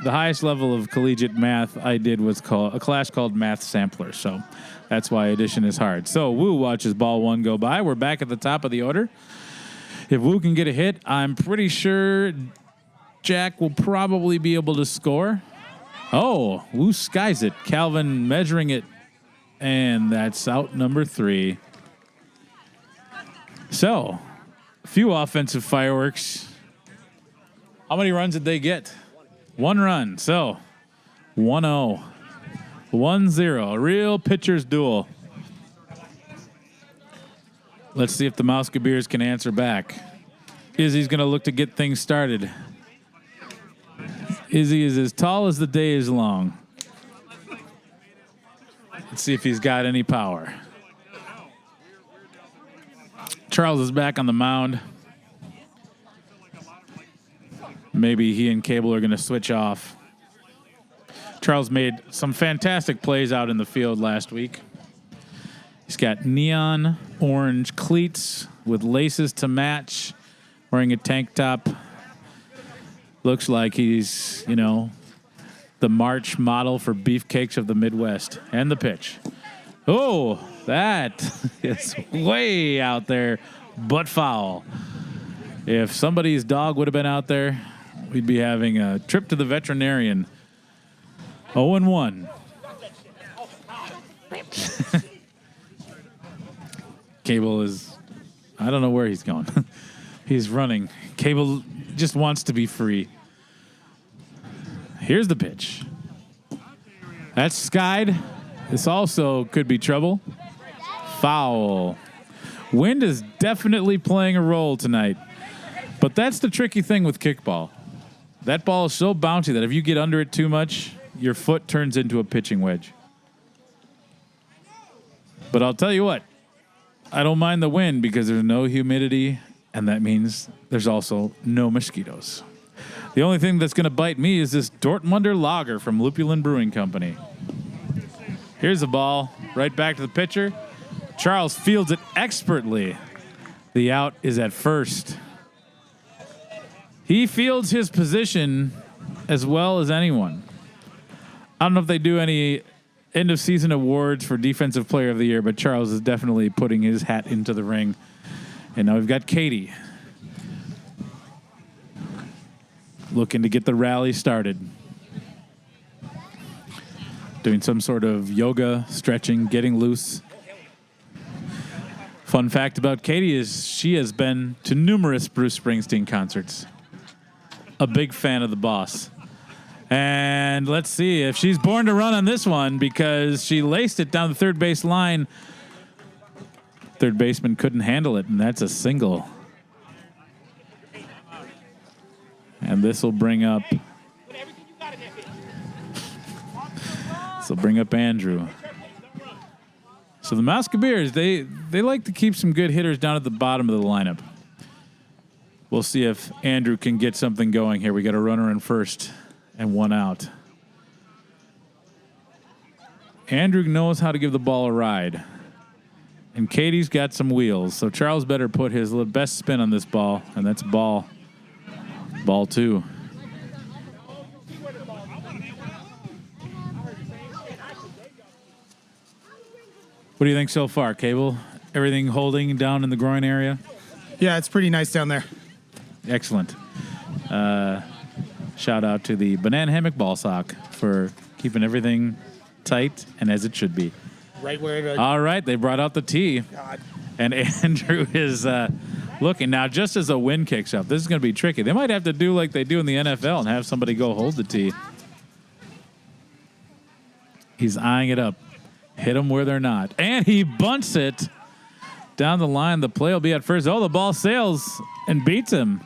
the highest level of collegiate math I did was a class called Math Sampler. So that's why addition is hard. So Woo watches ball 1 go by. We're back at the top of the order. If Woo can get a hit, I'm pretty sure Jack will probably be able to score. Oh, Woo skies it. Calvin measuring it. And that's out number 3. So, a few offensive fireworks. How many runs did they get? 1 run. So, 1-0. 1-0. A real pitcher's duel. Let's see if the Musketeers can answer back. Izzy's going to look to get things started. Izzy is as tall as the day is long. Let's see if he's got any power. Charles is back on the mound. Maybe he and Cable are going to switch off. Charles made some fantastic plays out in the field last week. He's got neon orange cleats with laces to match, wearing a tank top. Looks like he's, the March model for beefcakes of the Midwest. And the pitch. Oh, That is way out there, but foul. If somebody's dog would have been out there, we'd be having a trip to the veterinarian. 0-1. Cable is, I don't know where he's going. He's running. Cable just wants to be free. Here's the pitch. That's skied. This also could be trouble. Foul. Wind is definitely playing a role tonight. But that's the tricky thing with kickball. That ball is so bouncy that if you get under it too much, your foot turns into a pitching wedge. But I'll tell you what, I don't mind the wind because there's no humidity, and that means there's also no mosquitoes. The only thing that's going to bite me is this Dortmunder Lager from Lupulin Brewing Company. Here's the ball, right back to the pitcher. Charles fields it expertly. The out is at first. He fields his position as well as anyone. I don't know if they do any end-of-season awards for Defensive Player of the Year, but Charles is definitely putting his hat into the ring. And now we've got Katie looking to get the rally started. Doing some sort of yoga, stretching, getting loose. Fun fact about Katie is she has been to numerous Bruce Springsteen concerts. A big fan of the boss. And let's see if she's born to run on this one because she laced it down the third base line. Third baseman couldn't handle it, and that's a single. And this will bring up Andrew. So the Musketeers, they like to keep some good hitters down at the bottom of the lineup. We'll see if Andrew can get something going here. We got a runner in first and one out. Andrew knows how to give the ball a ride. And Katie's got some wheels. So Charles better put his best spin on this ball. And that's ball 2. What do you think so far, Cable? Everything holding down in the groin area? Yeah, it's pretty nice down there. Excellent. Shout out to the Banana Hammock Ball Sock for keeping everything tight and as it should be. Right where it... All right, they brought out the tee. God. And Andrew is looking. Now, just as the wind kicks up, this is going to be tricky. They might have to do like they do in the NFL and have somebody go hold the tee. He's eyeing it up. Hit them where they're not. And he bunts it down the line. The play will be at first. Oh, the ball sails and beats him.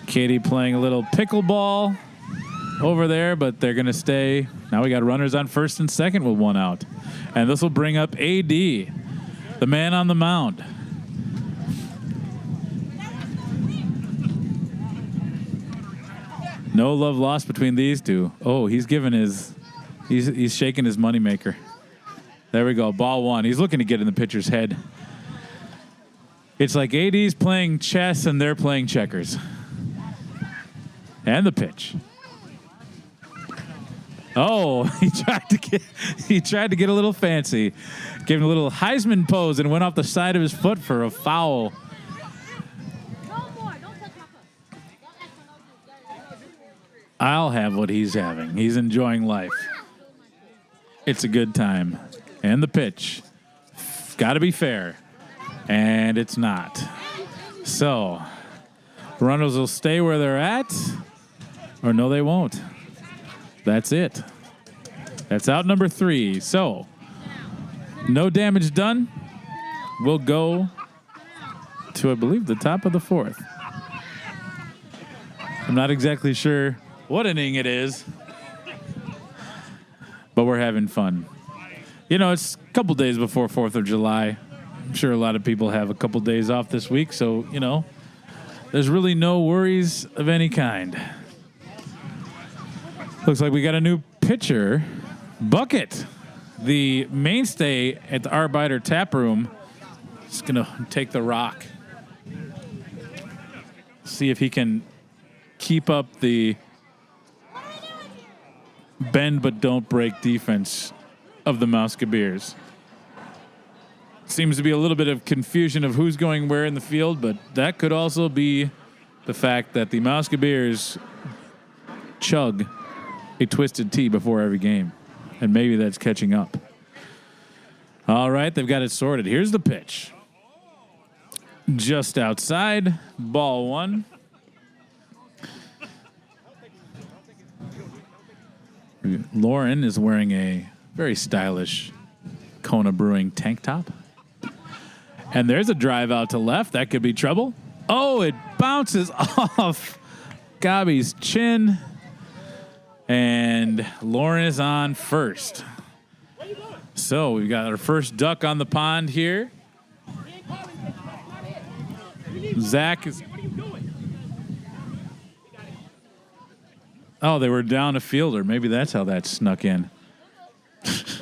Katie playing a little pickleball over there, but they're going to stay. Now we got runners on first and second with one out. And this will bring up AD, the man on the mound. No love lost between these two. Oh, he's shaking his moneymaker. There we go. Ball 1. He's looking to get in the pitcher's head. It's like AD's playing chess and they're playing checkers. And the pitch. Oh, he tried to get a little fancy. Gave him a little Heisman pose and went off the side of his foot for a foul. I'll have what he's having. He's enjoying life. It's a good time. And the pitch. Got to be fair. And it's not. So, runners will stay where they're at, or no, they won't. That's it. That's out number 3. So, no damage done. We'll go to, I believe, the top of the 4th. I'm not exactly sure what inning it is, but we're having fun. You know, it's a couple days before 4th of July. I'm sure a lot of people have a couple days off this week, so, you know, there's really no worries of any kind. Looks like we got a new pitcher, Bucket, the mainstay at the Arbiter Tap Room. Is going to take the rock. See if he can keep up the bend but don't break defense of the Musketeers. seems to be a little bit of confusion of who's going where in the field, but that could also be the fact that the MUSA Bears chug a twisted tea before every game, and maybe that's catching up. All right, they've got it sorted. Here's the pitch. Just outside, ball one. Lauren is wearing a very stylish Kona Brewing tank top. And there's a drive out to left. That could be trouble. Oh, it bounces off Gabi's chin. And Lauren is on first. So we've got our first duck on the pond here. Zach is... Oh, they were down a fielder. Maybe that's how that snuck in. It's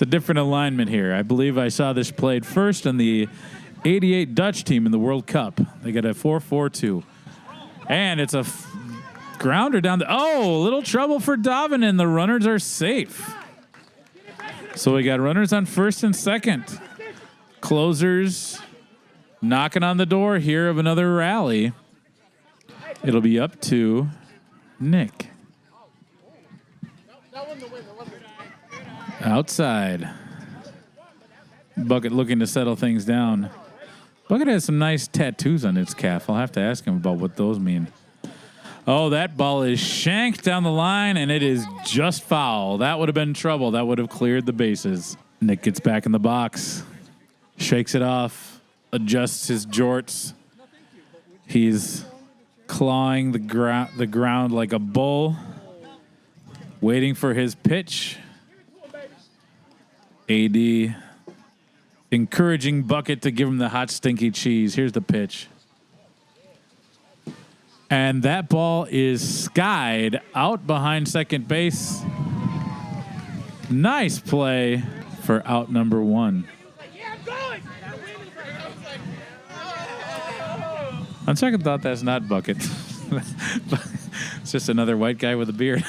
a different alignment here. I believe I saw this played first on the 88 Dutch team in the World Cup. They got a 4-4-2. And it's a grounder down the... Oh, a little trouble for Davin, and the runners are safe. So we got runners on first and second. Closers knocking on the door here of another rally. It'll be up to Nick. Outside. Bucket looking to settle things down. Bucket has some nice tattoos on its calf. I'll have to ask him about what those mean. Oh, that ball is shanked down the line, and it is just foul. That would have been trouble. That would have cleared the bases. Nick gets back in the box. Shakes it off. Adjusts his jorts. He's clawing the ground like a bull, waiting for his pitch. AD encouraging Bucket to give him the hot, stinky cheese. Here's the pitch. And that ball is skied out behind second base. Nice play for out number one. On second thought, that's not Bucket. It's just another white guy with a beard.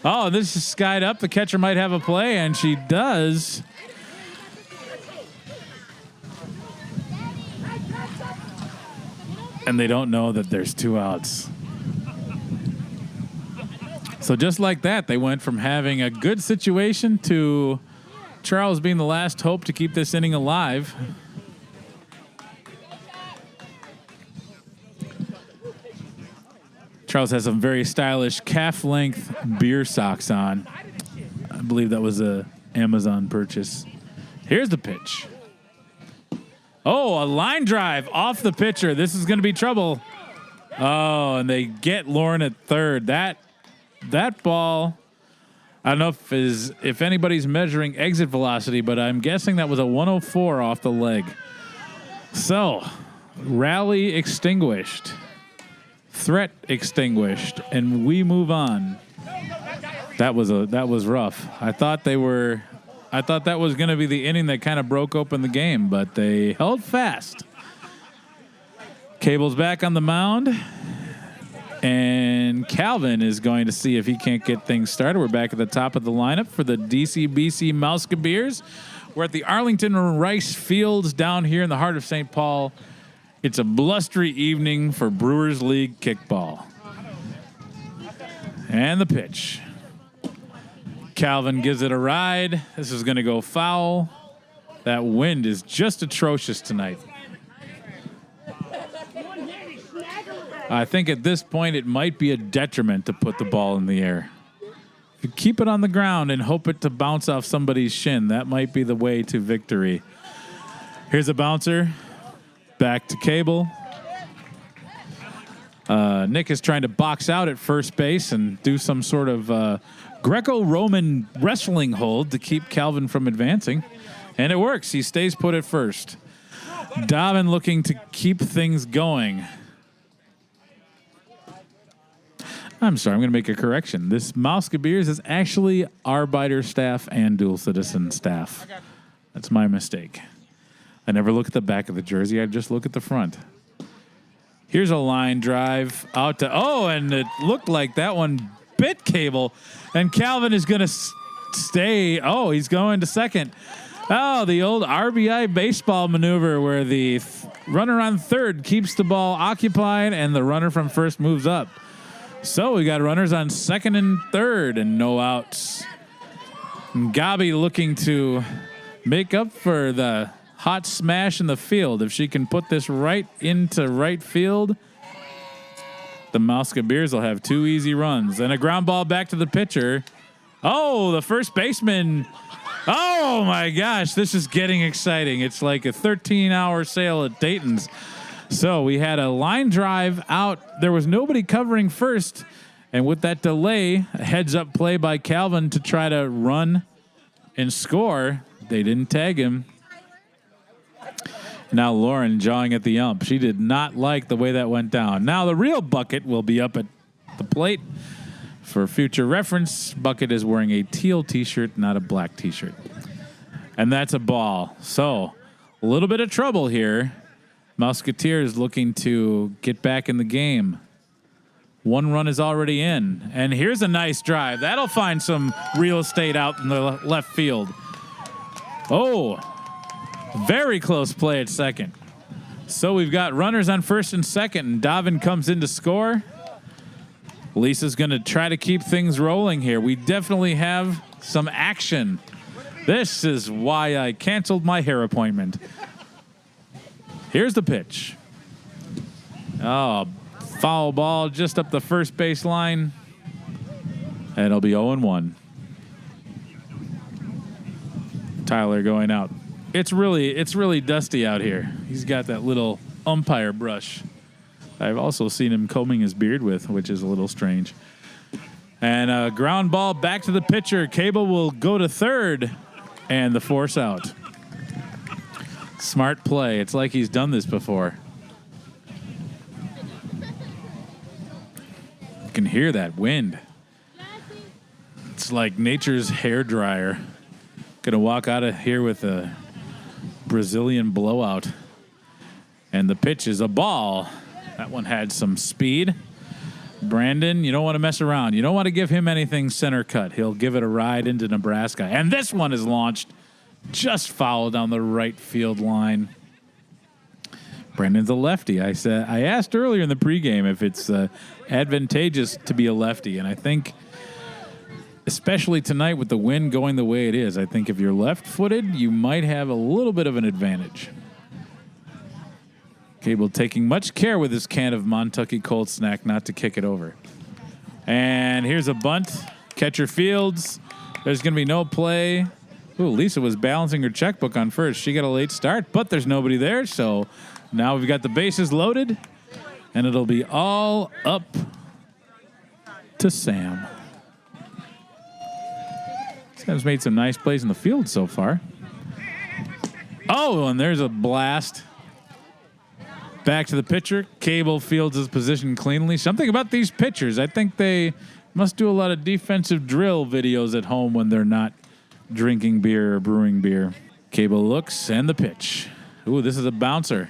Oh, this is skied up. The catcher might have a play, and she does. And they don't know that there's 2 outs. So just like that, they went from having a good situation to Charles being the last hope to keep this inning alive. Charles has some very stylish calf-length beer socks on. I believe that was a Amazon purchase. Here's the pitch. Oh, a line drive off the pitcher. This is going to be trouble. Oh, and they get Lauren at third. That ball, I don't know if anybody's measuring exit velocity, but I'm guessing that was a 104 off the leg. So, rally extinguished. Threat extinguished, and we move on. That was rough. I thought that was going to be the inning that kind of broke open the game, but they held fast. Cable's back on the mound, and Calvin is going to see if he can't get things started. We're back at the top of the lineup for the DCBC MUSA Bears. We're at the Arlington Rice Fields down here in the heart of St. Paul. It's a blustery evening for Brewers League kickball. And the pitch. Calvin gives it a ride. This is going to go foul. That wind is just atrocious tonight. I think at this point it might be a detriment to put the ball in the air. If you keep it on the ground and hope it to bounce off somebody's shin, that might be the way to victory. Here's a bouncer. Back to Cable. Nick is trying to box out at first base and do some sort of Greco-Roman wrestling hold to keep Calvin from advancing. And it works. He stays put at first. Davin looking to keep things going. I'm sorry, I'm going to make a correction. This MUSA Beers is actually Arbeiter staff and dual citizen staff. That's my mistake. I never look at the back of the jersey. I just look at the front. Here's a line drive out to... Oh, and it looked like that one bit Cable. And Calvin is going to stay. Oh, he's going to second. Oh, the old RBI baseball maneuver where the runner on third keeps the ball occupied and the runner from first moves up. So we got runners on second and third and no outs. Gabi looking to make up for the hot smash in the field. If she can put this right into right field, the MUSA Bears will have 2 easy runs. And a ground ball back to the pitcher. Oh, the first baseman. Oh, my gosh. This is getting exciting. It's like a 13-hour sale at Dayton's. So we had a line drive out. There was nobody covering first. And with that delay, a heads-up play by Calvin to try to run and score. They didn't tag him. Now Lauren jawing at the ump. She did not like the way that went down. Now the real Bucket will be up at the plate. For future reference, Bucket is wearing a teal T-shirt, not a black T-shirt. And that's a ball. So a little bit of trouble here. Musketeers looking to get back in the game. 1 run is already in. And here's a nice drive. That'll find some real estate out in the left field. Oh, very close play at second. So we've got runners on first and second, and Davin comes in to score. Lisa's going to try to keep things rolling here. We definitely have some action. This is why I canceled my hair appointment. Here's the pitch. Oh, foul ball just up the first base line. And it'll be 0-1. Tyler going out. It's really dusty out here. He's got that little umpire brush I've also seen him combing his beard with, which is a little strange. And a ground ball back to the pitcher. Cable will go to third, and the force out. Smart play. It's like he's done this before. You can hear that wind. It's like nature's hair dryer. Gonna walk out of here with a Brazilian blowout. And the pitch is a ball. That one had some speed. Brandon, you don't want to mess around. You don't want to give him anything center cut. He'll give it a ride into Nebraska. And this one is launched just foul down the right field line. Brandon's a lefty. I asked earlier in the pregame if it's advantageous to be a lefty. And I think, especially tonight with the wind going the way it is, I think if you're left-footed, you might have a little bit of an advantage. Cable taking much care with his can of Montucky Cold Snack not to kick it over. And here's a bunt. Catcher fields. There's going to be no play. Ooh, Lisa was balancing her checkbook on first. She got a late start, but there's nobody there. So now we've got the bases loaded, and it'll be all up to Sam. Sam's made some nice plays in the field so far. Oh, and there's a blast. Back to the pitcher. Cable fields his position cleanly. Something about these pitchers. I think they must do a lot of defensive drill videos at home when they're not drinking beer or brewing beer. Cable looks and the pitch. Ooh, this is a bouncer.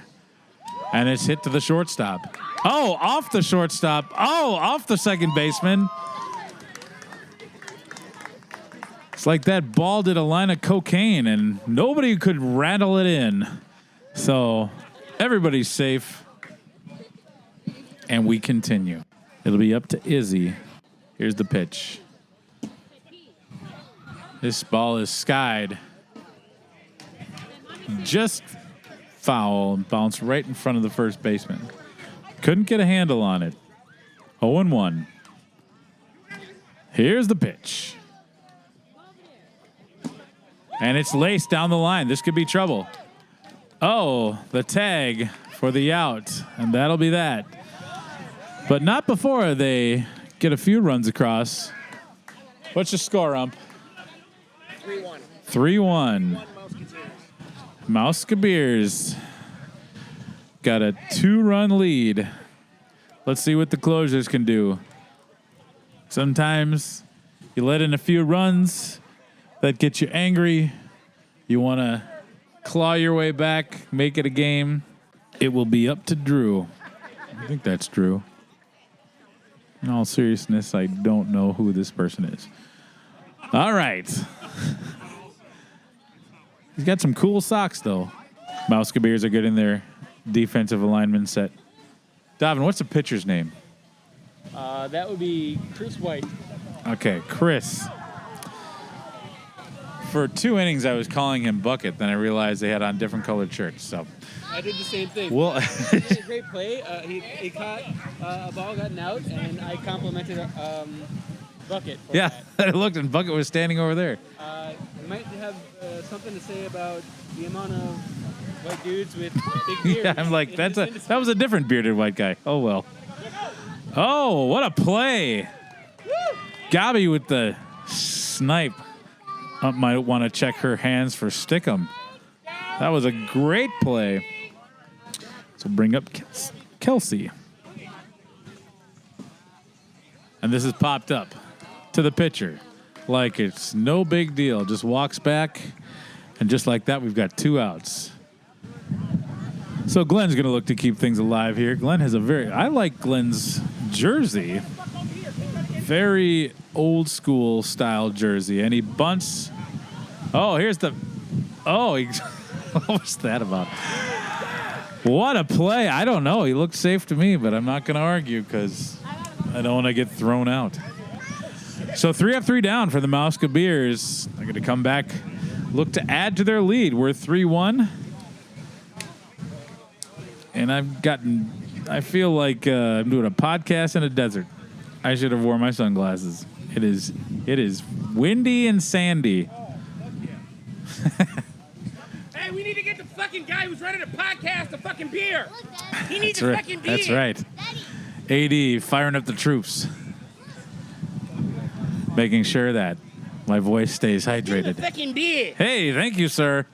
And it's hit to the shortstop. Oh, off the shortstop. Oh, off the second baseman. It's like that ball did a line of cocaine and nobody could rattle it in. So everybody's safe. And we continue. It'll be up to Izzy. Here's the pitch. This ball is skied. Just foul and bounced right in front of the first baseman. Couldn't get a handle on it. 0-1. Here's the pitch. And it's laced down the line. This could be trouble. Oh, the tag for the out. And that'll be that. But not before they get a few runs across. What's your score, ump? 3-1. 3-1. MUSA Bears got a 2-run lead. Let's see what the closers can do. Sometimes you let in a few runs that get you angry. You want to claw your way back, make it a game. It will be up to Drew. I think that's Drew. In all seriousness, I don't know who this person is. All right. He's got some cool socks, though. MUSA Bears are getting their defensive alignment set. Davin, what's the pitcher's name? That would be Chris White. Okay, Chris. For 2 innings, I was calling him Bucket. Then I realized they had on different colored shirts. So I did the same thing. Well, he did a great play. He caught a ball, gotten out, and I complimented Bucket. For yeah, that. I looked and Bucket was standing over there. Might have something to say about the amount of white dudes with big beards. Yeah, I'm like, in this industry. that was a different bearded white guy. Oh, well. Oh, what a play. Gabby with the snipe. Might want to check her hands for Stickum. That was a great play. So bring up Kelsey. And this is popped up to the pitcher. Like it's no big deal. Just walks back. And just like that, we've got 2 outs. So Glenn's going to look to keep things alive here. Glenn has I like Glenn's jersey. Very old school style jersey. And he bunts. Oh, here's the. Oh, what was that about? What a play. I don't know. He looked safe to me, but I'm not going to argue because I don't want to get thrown out. So 3 up, 3 down for the MUSA Bears. They're going to come back, look to add to their lead. We're 3-1. And I feel like I'm doing a podcast in a desert. I should have worn my sunglasses. It is windy and sandy. Hey, we need to get the fucking guy who's running a podcast a fucking beer. He needs That's a right. fucking beer. That's right. AD firing up the troops. Making sure that my voice stays Give him a hydrated. fucking beer. Hey, thank you, sir.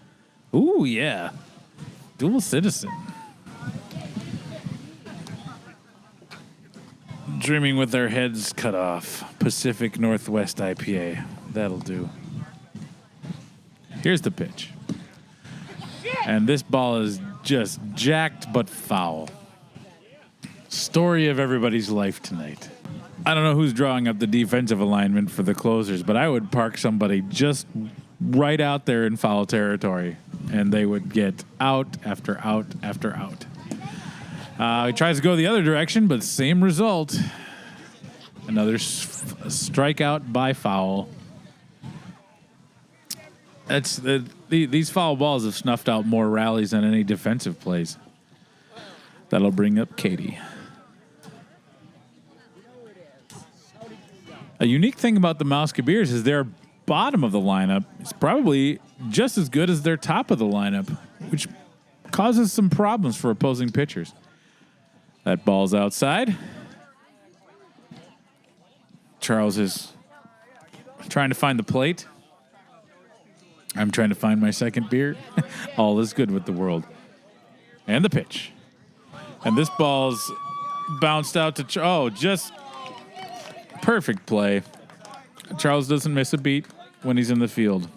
Ooh, yeah. Dual citizen. Dreaming with their heads cut off. Pacific Northwest IPA. That'll do. Here's the pitch. And this ball is just jacked but foul. Story of everybody's life tonight. I don't know who's drawing up the defensive alignment for the closers, but I would park somebody just right out there in foul territory, and they would get out after out after out. He tries to go the other direction, but same result. Another strikeout by foul. These foul balls have snuffed out more rallies than any defensive plays. That'll bring up Katie. A unique thing about the MUSA Bears is their bottom of the lineup is probably just as good as their top of the lineup, which causes some problems for opposing pitchers. That ball's outside. Charles is trying to find the plate. I'm trying to find my second beer. All is good with the world. And the pitch. And this ball's bounced out to... just perfect play. Charles doesn't miss a beat when he's in the field.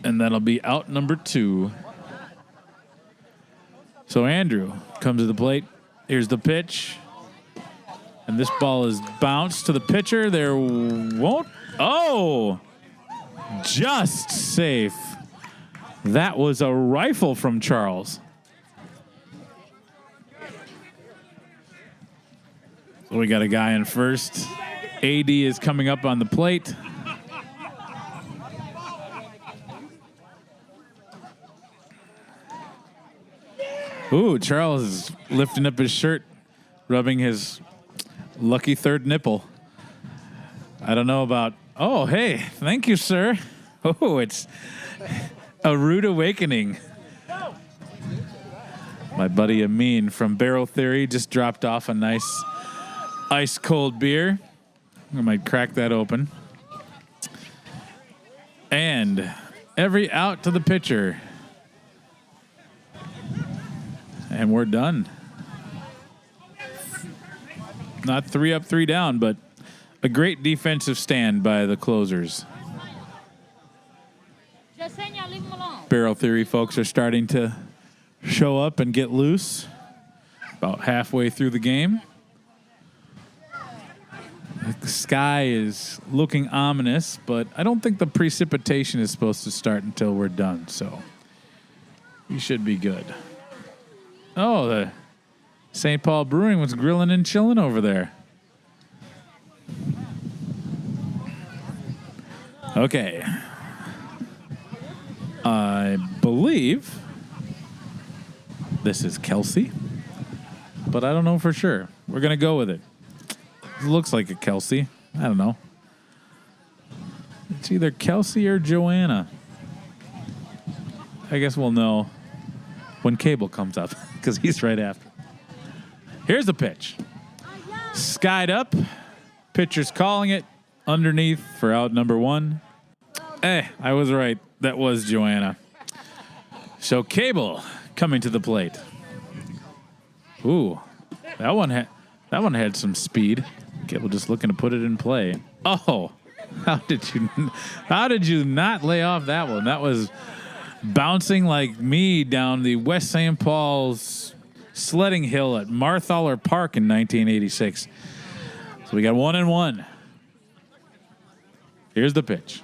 And that'll be out number 2. So Andrew comes to the plate. Here's the pitch. And this ball is bounced to the pitcher. There won't... Oh! Just safe. That was a rifle from Charles. So we got a guy in first. AD is coming up on the plate. Ooh, Charles is lifting up his shirt, rubbing his lucky third nipple. I don't know about... Oh, hey, thank you, sir. Oh, it's a rude awakening. My buddy Amin from Barrel Theory just dropped off a nice ice-cold beer. I might crack that open. And every out to the pitcher. And we're done. Not 3 up, 3 down, but a great defensive stand by the closers. Leave him alone. Barrel Theory folks are starting to show up and get loose about halfway through the game. The sky is looking ominous, but I don't think the precipitation is supposed to start until we're done, so we should be good. Oh, the St. Paul Brewing was grilling and chilling over there. Okay. I believe this is Kelsey, but I don't know for sure. We're going to go with it. It looks like a Kelsey. I don't know. It's either Kelsey or Joanna. I guess we'll know when Cable comes up because he's right after. Here's the pitch. Skied up. Pitcher's calling it underneath for out number 1. I was right. That was Joanna. So Cable coming to the plate. Ooh, that one had some speed. Cable just looking to put it in play. Oh, how did you not lay off that one? That was bouncing like me down the West St. Paul's sledding hill at Marthaler Park in 1986. So we got 1-1. Here's the pitch.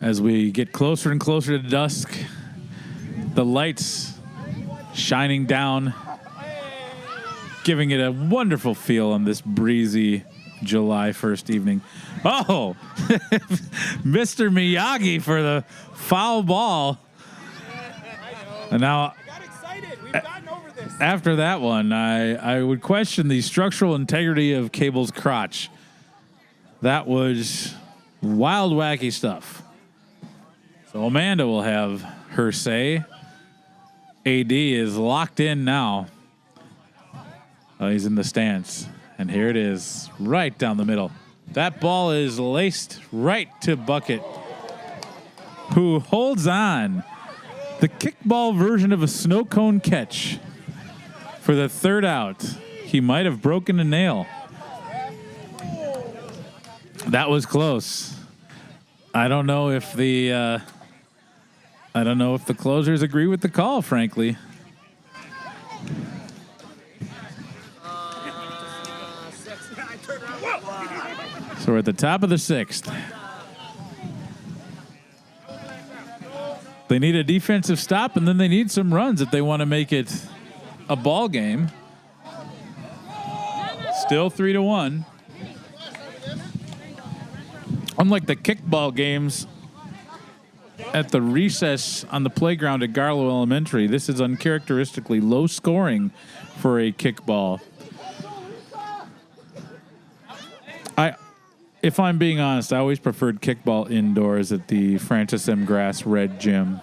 As we get closer and closer to dusk, the lights shining down, giving it a wonderful feel on this breezy July 1st evening. Oh, Mr. Miyagi for the foul ball. And now, after that one, I would question the structural integrity of Cable's crotch. That was wild, wacky stuff. So Amanda will have her say. AD is locked in now. Oh, he's in the stance. And here it is, right down the middle. That ball is laced right to Bucket, who holds on. The kickball version of a snow cone catch for the third out. He might have broken a nail. That was close. I don't know if the closers agree with the call, frankly. So we're at the top of the 6th. They need a defensive stop, and then they need some runs if they want to make it a ball game. Still 3-1. Unlike the kickball games at the recess on the playground at Garlow Elementary, this is uncharacteristically low scoring for a kickball. If I'm being honest, I always preferred kickball indoors at the Francis M. Grass Red Gym.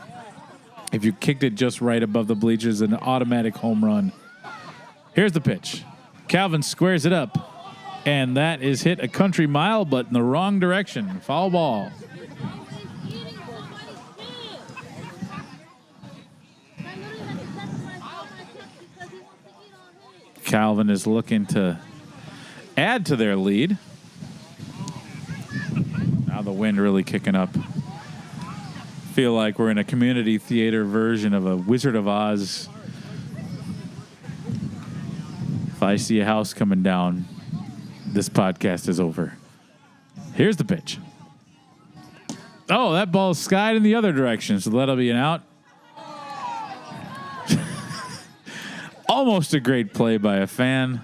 If you kicked it just right above the bleachers, an automatic home run. Here's the pitch. Calvin squares it up, and that is hit a country mile, but in the wrong direction. Foul ball. Calvin is looking to add to their lead. Now the wind really kicking up. Feel like we're in a community theater version of a Wizard of Oz. If I see a house coming down, this podcast is over. Here's the pitch. Oh, that ball's skied in the other direction, so that'll be an out. Almost a great play by a fan.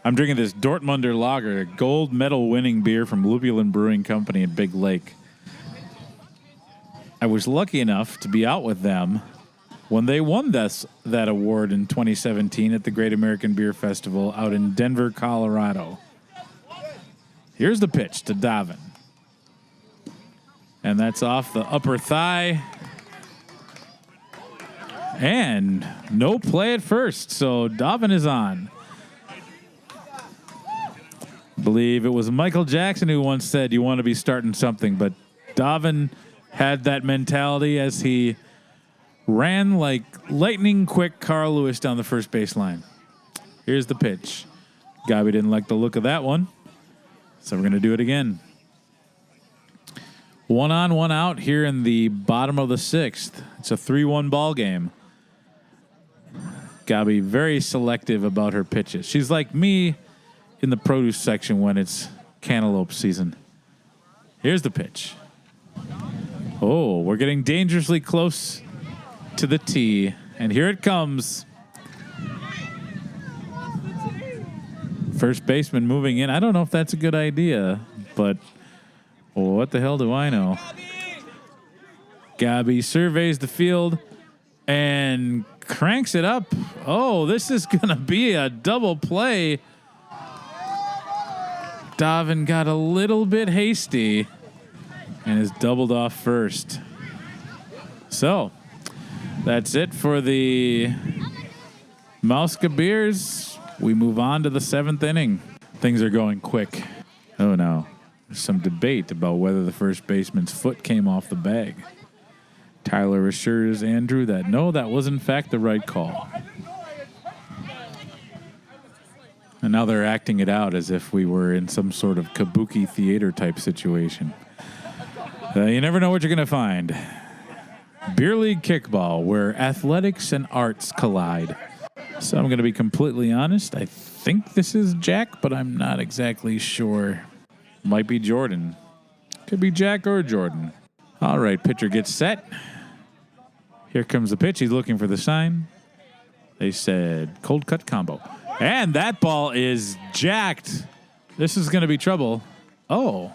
I'm drinking this Dortmunder Lager, a gold medal winning beer from Lupulin Brewing Company in Big Lake. I was lucky enough to be out with them when they won that award in 2017 at the Great American Beer Festival out in Denver, Colorado. Here's the pitch to Davin. And that's off the upper thigh. And no play at first, so Davin is on. I believe it was Michael Jackson who once said you want to be starting something, but Davin had that mentality as he ran like lightning quick Carl Lewis down the first baseline. Here's the pitch. Gabi didn't like the look of that one, so we're going to do it again. 1 on, 1 out here in the bottom of the 6th. It's a 3-1 ball game. Gotta be very selective about her pitches. She's like me in the produce section when it's cantaloupe season. Here's the pitch. Oh, we're getting dangerously close to the tee. And here it comes. First baseman moving in. I don't know if that's a good idea, but what the hell do I know? Gabby surveys the field and cranks it up. Oh, this is going to be a double play. Davin got a little bit hasty and is doubled off first. So that's it for the MUSA Beers. We move on to the 7th inning. Things are going quick. Oh no. There's some debate about whether the first baseman's foot came off the bag. Tyler assures Andrew that no, that was in fact the right call. And now they're acting it out as if we were in some sort of kabuki theater type situation. You never know what you're going to find. Beer League Kickball, where athletics and arts collide. So I'm going to be completely honest. I think this is Jack, but I'm not exactly sure. Might be Jordan. Could be Jack or Jordan. All right, pitcher gets set. Here comes the pitch. He's looking for the sign. They said cold cut combo. And that ball is jacked. This is going to be trouble. Oh.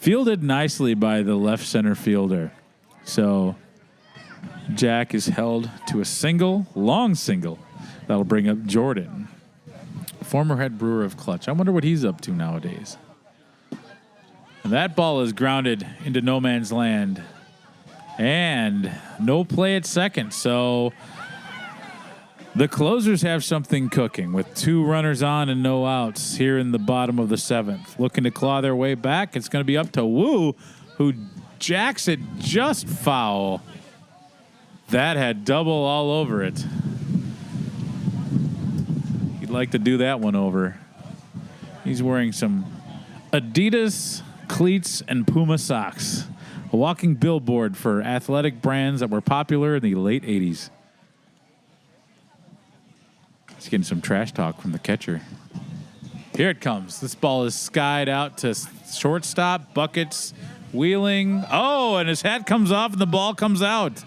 Fielded nicely by the left center fielder. So Jack is held to a single, long single. That'll bring up Jordan, former head brewer of Clutch. I wonder what he's up to nowadays. And that ball is grounded into no man's land. And no play at second. So the closers have something cooking with 2 runners on and no outs here in the bottom of the 7th. Looking to claw their way back. It's going to be up to Wu, who jacks it just foul. That had double all over it. He'd like to do that one over. He's wearing some Adidas cleats and Puma socks. A walking billboard for athletic brands that were popular in the late 80s. He's getting some trash talk from the catcher. Here it comes. This ball is skied out to shortstop. Buckets wheeling. Oh, and his hat comes off and the ball comes out.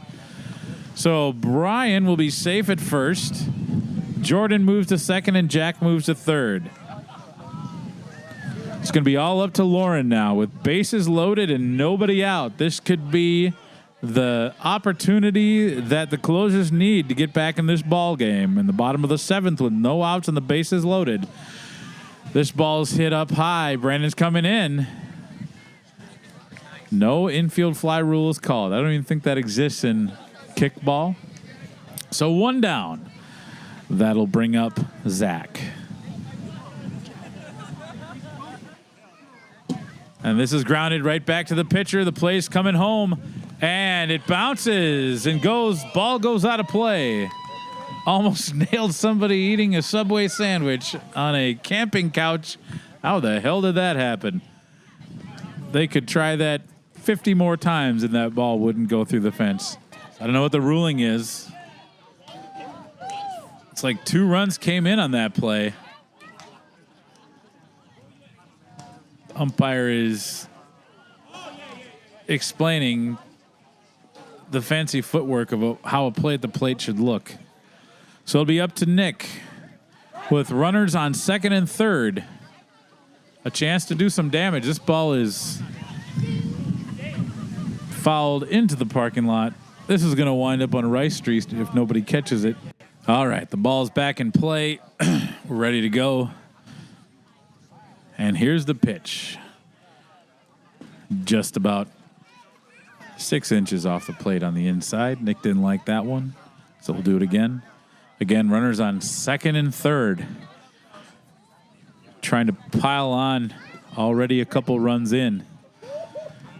So Brian will be safe at first. Jordan moves to second and Jack moves to third. It's going to be all up to Lauren now with bases loaded and nobody out. This could be the opportunity that the closers need to get back in this ball game. In the bottom of the 7th with no outs and the bases loaded. This ball's hit up high. Brandon's coming in. No infield fly rule is called. I don't even think that exists in kickball. So 1 down. That'll bring up Zach. And this is grounded right back to the pitcher. The play's coming home. And it bounces and goes. Ball goes out of play. Almost nailed somebody eating a Subway sandwich on a camping couch. How the hell did that happen? They could try that 50 more times and that ball wouldn't go through the fence. I don't know what the ruling is. It's like 2 runs came in on that play. Umpire is explaining the fancy footwork of how a play at the plate should look. So it'll be up to Nick with runners on second and third. A chance to do some damage. This ball is fouled into the parking lot. This is going to wind up on Rice Street if nobody catches it. All right, the ball's back in play. We're ready to go. And here's the pitch. Just about 6 inches off the plate on the inside. Nick didn't like that one, so we'll do it again. Again, runners on second and third. Trying to pile on already a couple runs in.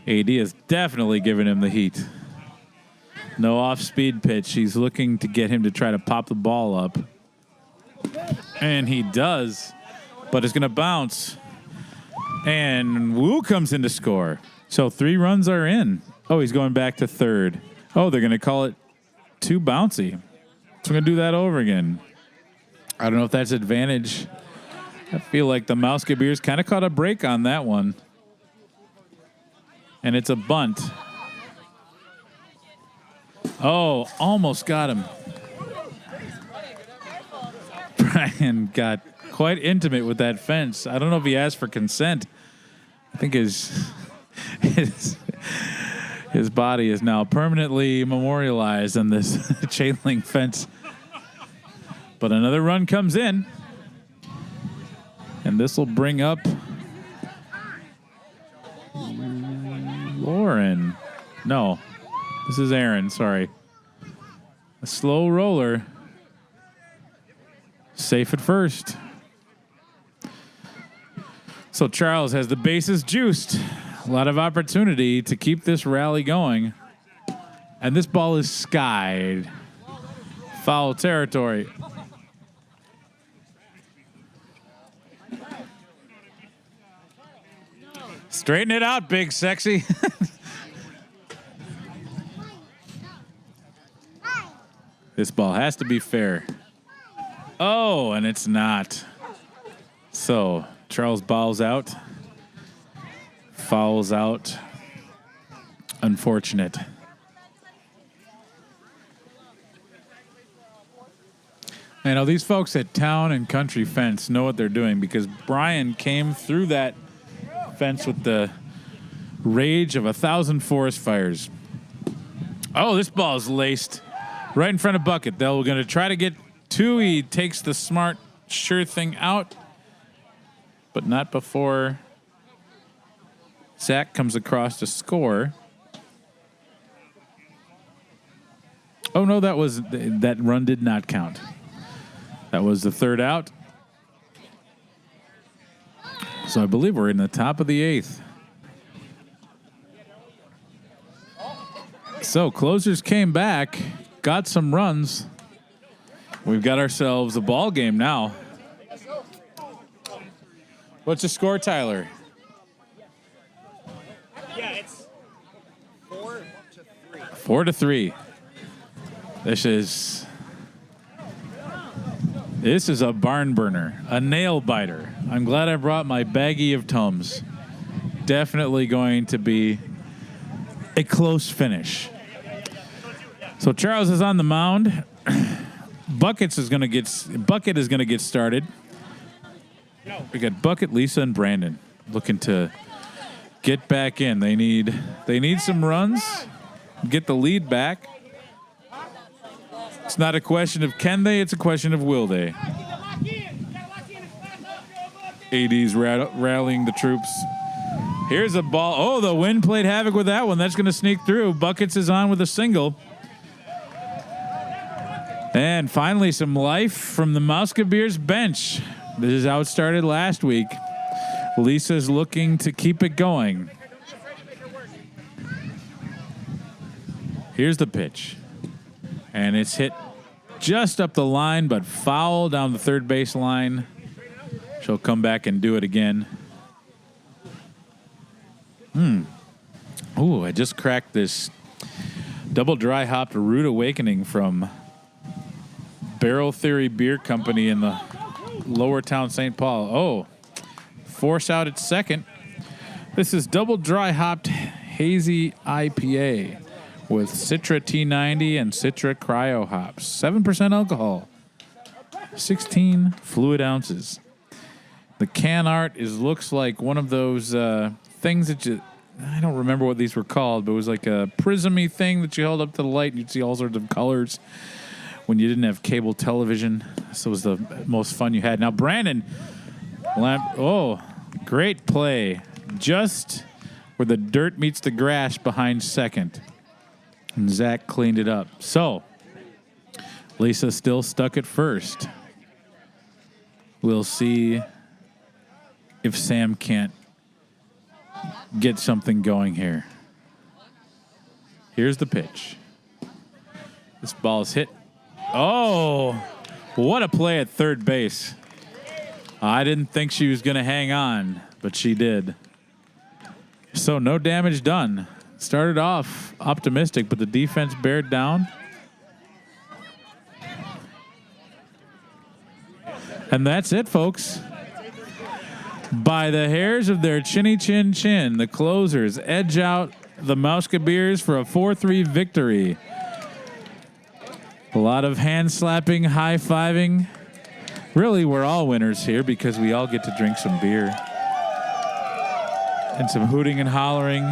AD is definitely giving him the heat. No off-speed pitch. He's looking to get him to try to pop the ball up. And he does, but it's going to bounce. And Wu comes in to score. So 3 runs are in. Oh, he's going back to third. Oh, they're going to call it too bouncy. So I'm going to do that over again. I don't know if that's advantage. I feel like the Musketeers kind of caught a break on that one. And it's a bunt. Oh, almost got him. Brian got quite intimate with that fence. I don't know if he asked for consent. I think his body is now permanently memorialized on this chain link fence. But another run comes in. And this will bring up Lauren. No, this is Aaron. Sorry. A slow roller. Safe at first. So Charles has the bases juiced. A lot of opportunity to keep this rally going. And this ball is skied. Foul territory. Straighten it out, big sexy. This ball has to be fair. Oh, and it's not. So Charles bowls out. Fouls out. Unfortunate. I know these folks at Town and Country Fence know what they're doing because Brian came through that fence with the rage of 1,000 forest fires. Oh, this ball is laced right in front of Bucket. They're going to try to get two. He takes the smart, sure thing out, but not before Zach comes across to score. Oh, no, that run did not count. That was the third out. So I believe we're in the top of the eighth. So closers came back, got some runs. We've got ourselves a ball game now. What's the score, Tyler? Yeah, it's 4-3. 4-3. This is a barn burner, a nail biter. I'm glad I brought my baggie of Tums. Definitely going to be a close finish. So Charles is on the mound. Bucket is going to get started. We got Bucket, Lisa, and Brandon looking to get back in. They need some runs, get the lead back. It's not a question of can they, it's a question of will they. AD's rallying the troops. Here's a ball. Oh, the wind played havoc with that one. That's going to sneak through. Buckets is on with a single. And finally, some life from the Musketeers bench. This is how it started last week. Lisa's looking to keep it going. Here's the pitch. And it's hit just up the line, but foul down the third base line. She'll come back and do it again. Ooh, I just cracked this double dry hopped Rude Awakening from Barrel Theory Beer Company in the Lower Town, St. Paul. Oh, force out at second. This is double dry hopped hazy IPA with Citra T90 and Citra Cryo hops. 7% alcohol. 16 fluid ounces. The can art looks like one of those things that I don't remember what these were called, but it was like a prismy thing that you held up to the light and you'd see all sorts of colors when you didn't have cable television. So it was the most fun you had. Now, Brandon, great play. Just where the dirt meets the grass behind second. And Zach cleaned it up. So, Lisa still stuck at first. We'll see if Sam can't get something going here. Here's the pitch. This ball is hit. Oh, what a play at third base. I didn't think she was going to hang on, but she did. So no damage done. Started off optimistic, but the defense bared down. And that's it, folks. By the hairs of their chinny chin chin, the closers edge out the MUSA Beers for a 4-3 victory. A lot of hand slapping, high fiving. Really, we're all winners here because we all get to drink some beer. And some hooting and hollering.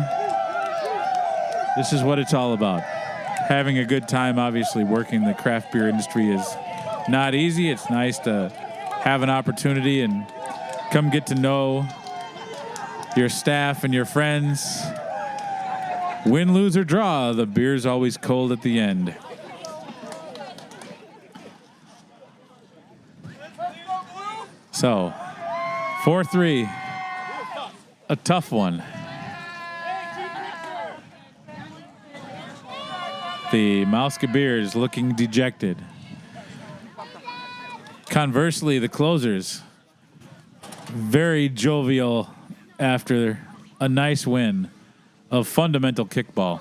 This is what it's all about. Having a good time, obviously, working the craft beer industry is not easy. It's nice to have an opportunity and come get to know your staff and your friends. Win, lose, or draw, the beer's always cold at the end. So, 4-3, a tough one. The MUSA Beers looking dejected. Conversely, the closers, very jovial after a nice win of fundamental kickball.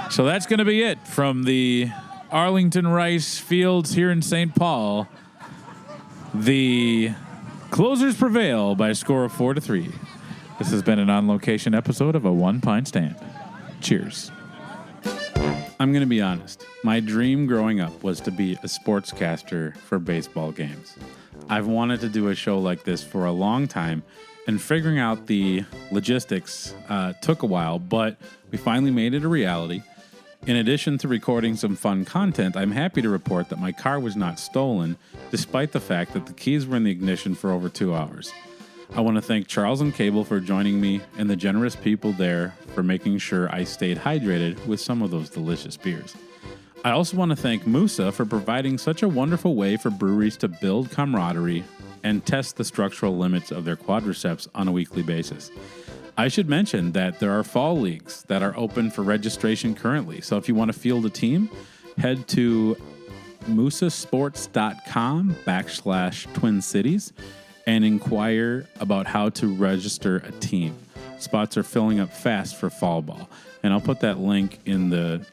So that's going to be it from the Arlington Rice Fields here in St. Paul. The closers prevail by a score of 4-3. This has been an on-location episode of a One Pint Stand. Cheers. I'm going to be honest. My dream growing up was to be a sportscaster for baseball games. I've wanted to do a show like this for a long time, and figuring out the logistics took a while, but we finally made it a reality. In addition to recording some fun content, I'm happy to report that my car was not stolen, despite the fact that the keys were in the ignition for over 2 hours. I want to thank Charles and Cable for joining me and the generous people there for making sure I stayed hydrated with some of those delicious beers. I also want to thank MUSA for providing such a wonderful way for breweries to build camaraderie and test the structural limits of their quadriceps on a weekly basis. I should mention that there are fall leagues that are open for registration currently. So if you want to field a team, head to musasports.com/Twin Cities and inquire about how to register a team. Spots are filling up fast for fall ball. And I'll put that link in the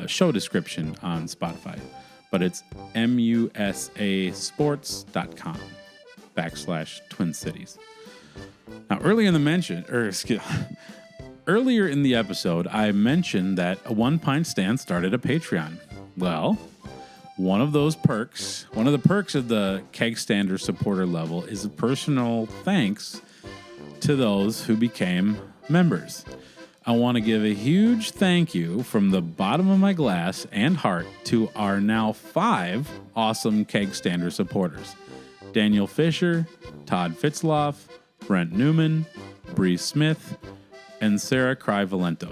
show description on Spotify. But it's musasports.com/Twin Cities. Now, earlier in the episode, I mentioned that a One Pint Stand started a Patreon. Well, one of the perks of the Keg Stander supporter level is a personal thanks to those who became members. I want to give a huge thank you from the bottom of my glass and heart to our now 5 awesome Keg Stander supporters: Daniel Fisher, Todd Fitzloff, Brent Newman, Bree Smith, and Sarah Cry-Valento.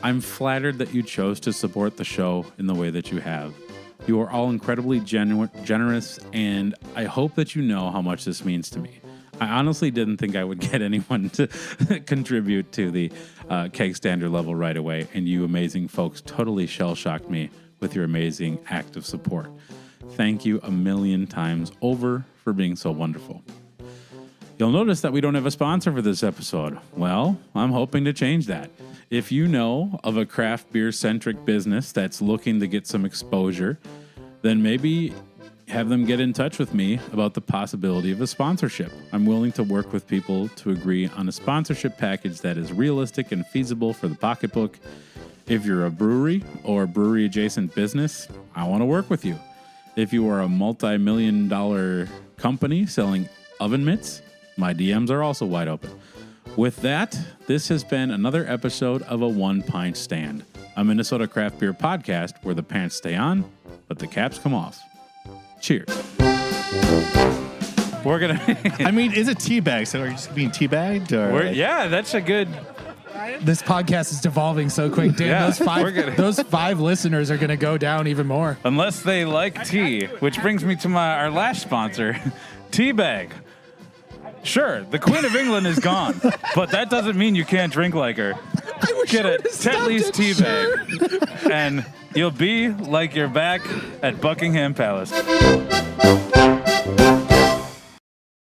I'm flattered that you chose to support the show in the way that you have. You are all incredibly generous, and I hope that you know how much this means to me. I honestly didn't think I would get anyone to contribute to the Keg Stander level right away, and you amazing folks totally shell-shocked me with your amazing act of support. Thank you a million times over for being so wonderful. You'll notice that we don't have a sponsor for this episode. Well, I'm hoping to change that. If you know of a craft beer-centric business that's looking to get some exposure, then maybe have them get in touch with me about the possibility of a sponsorship. I'm willing to work with people to agree on a sponsorship package that is realistic and feasible for the pocketbook. If you're a brewery or a brewery-adjacent business, I want to work with you. If you are a multi-million-dollar company selling oven mitts, my DMs are also wide open. With that, this has been another episode of a One Pint Stand, a Minnesota craft beer podcast where the pants stay on, but the caps come off. Cheers. We're going to... I mean, is it teabag? So are you just being teabagged? Or yeah, that's a good... This podcast is devolving so quick, Dan. Yeah, those 5 listeners are going to go down even more. Unless they like tea, which brings me to our last sponsor, Teabag. Sure, the Queen of England is gone, but that doesn't mean you can't drink like her. Get a Tetley's Teabag, and you'll be like you're back at Buckingham Palace.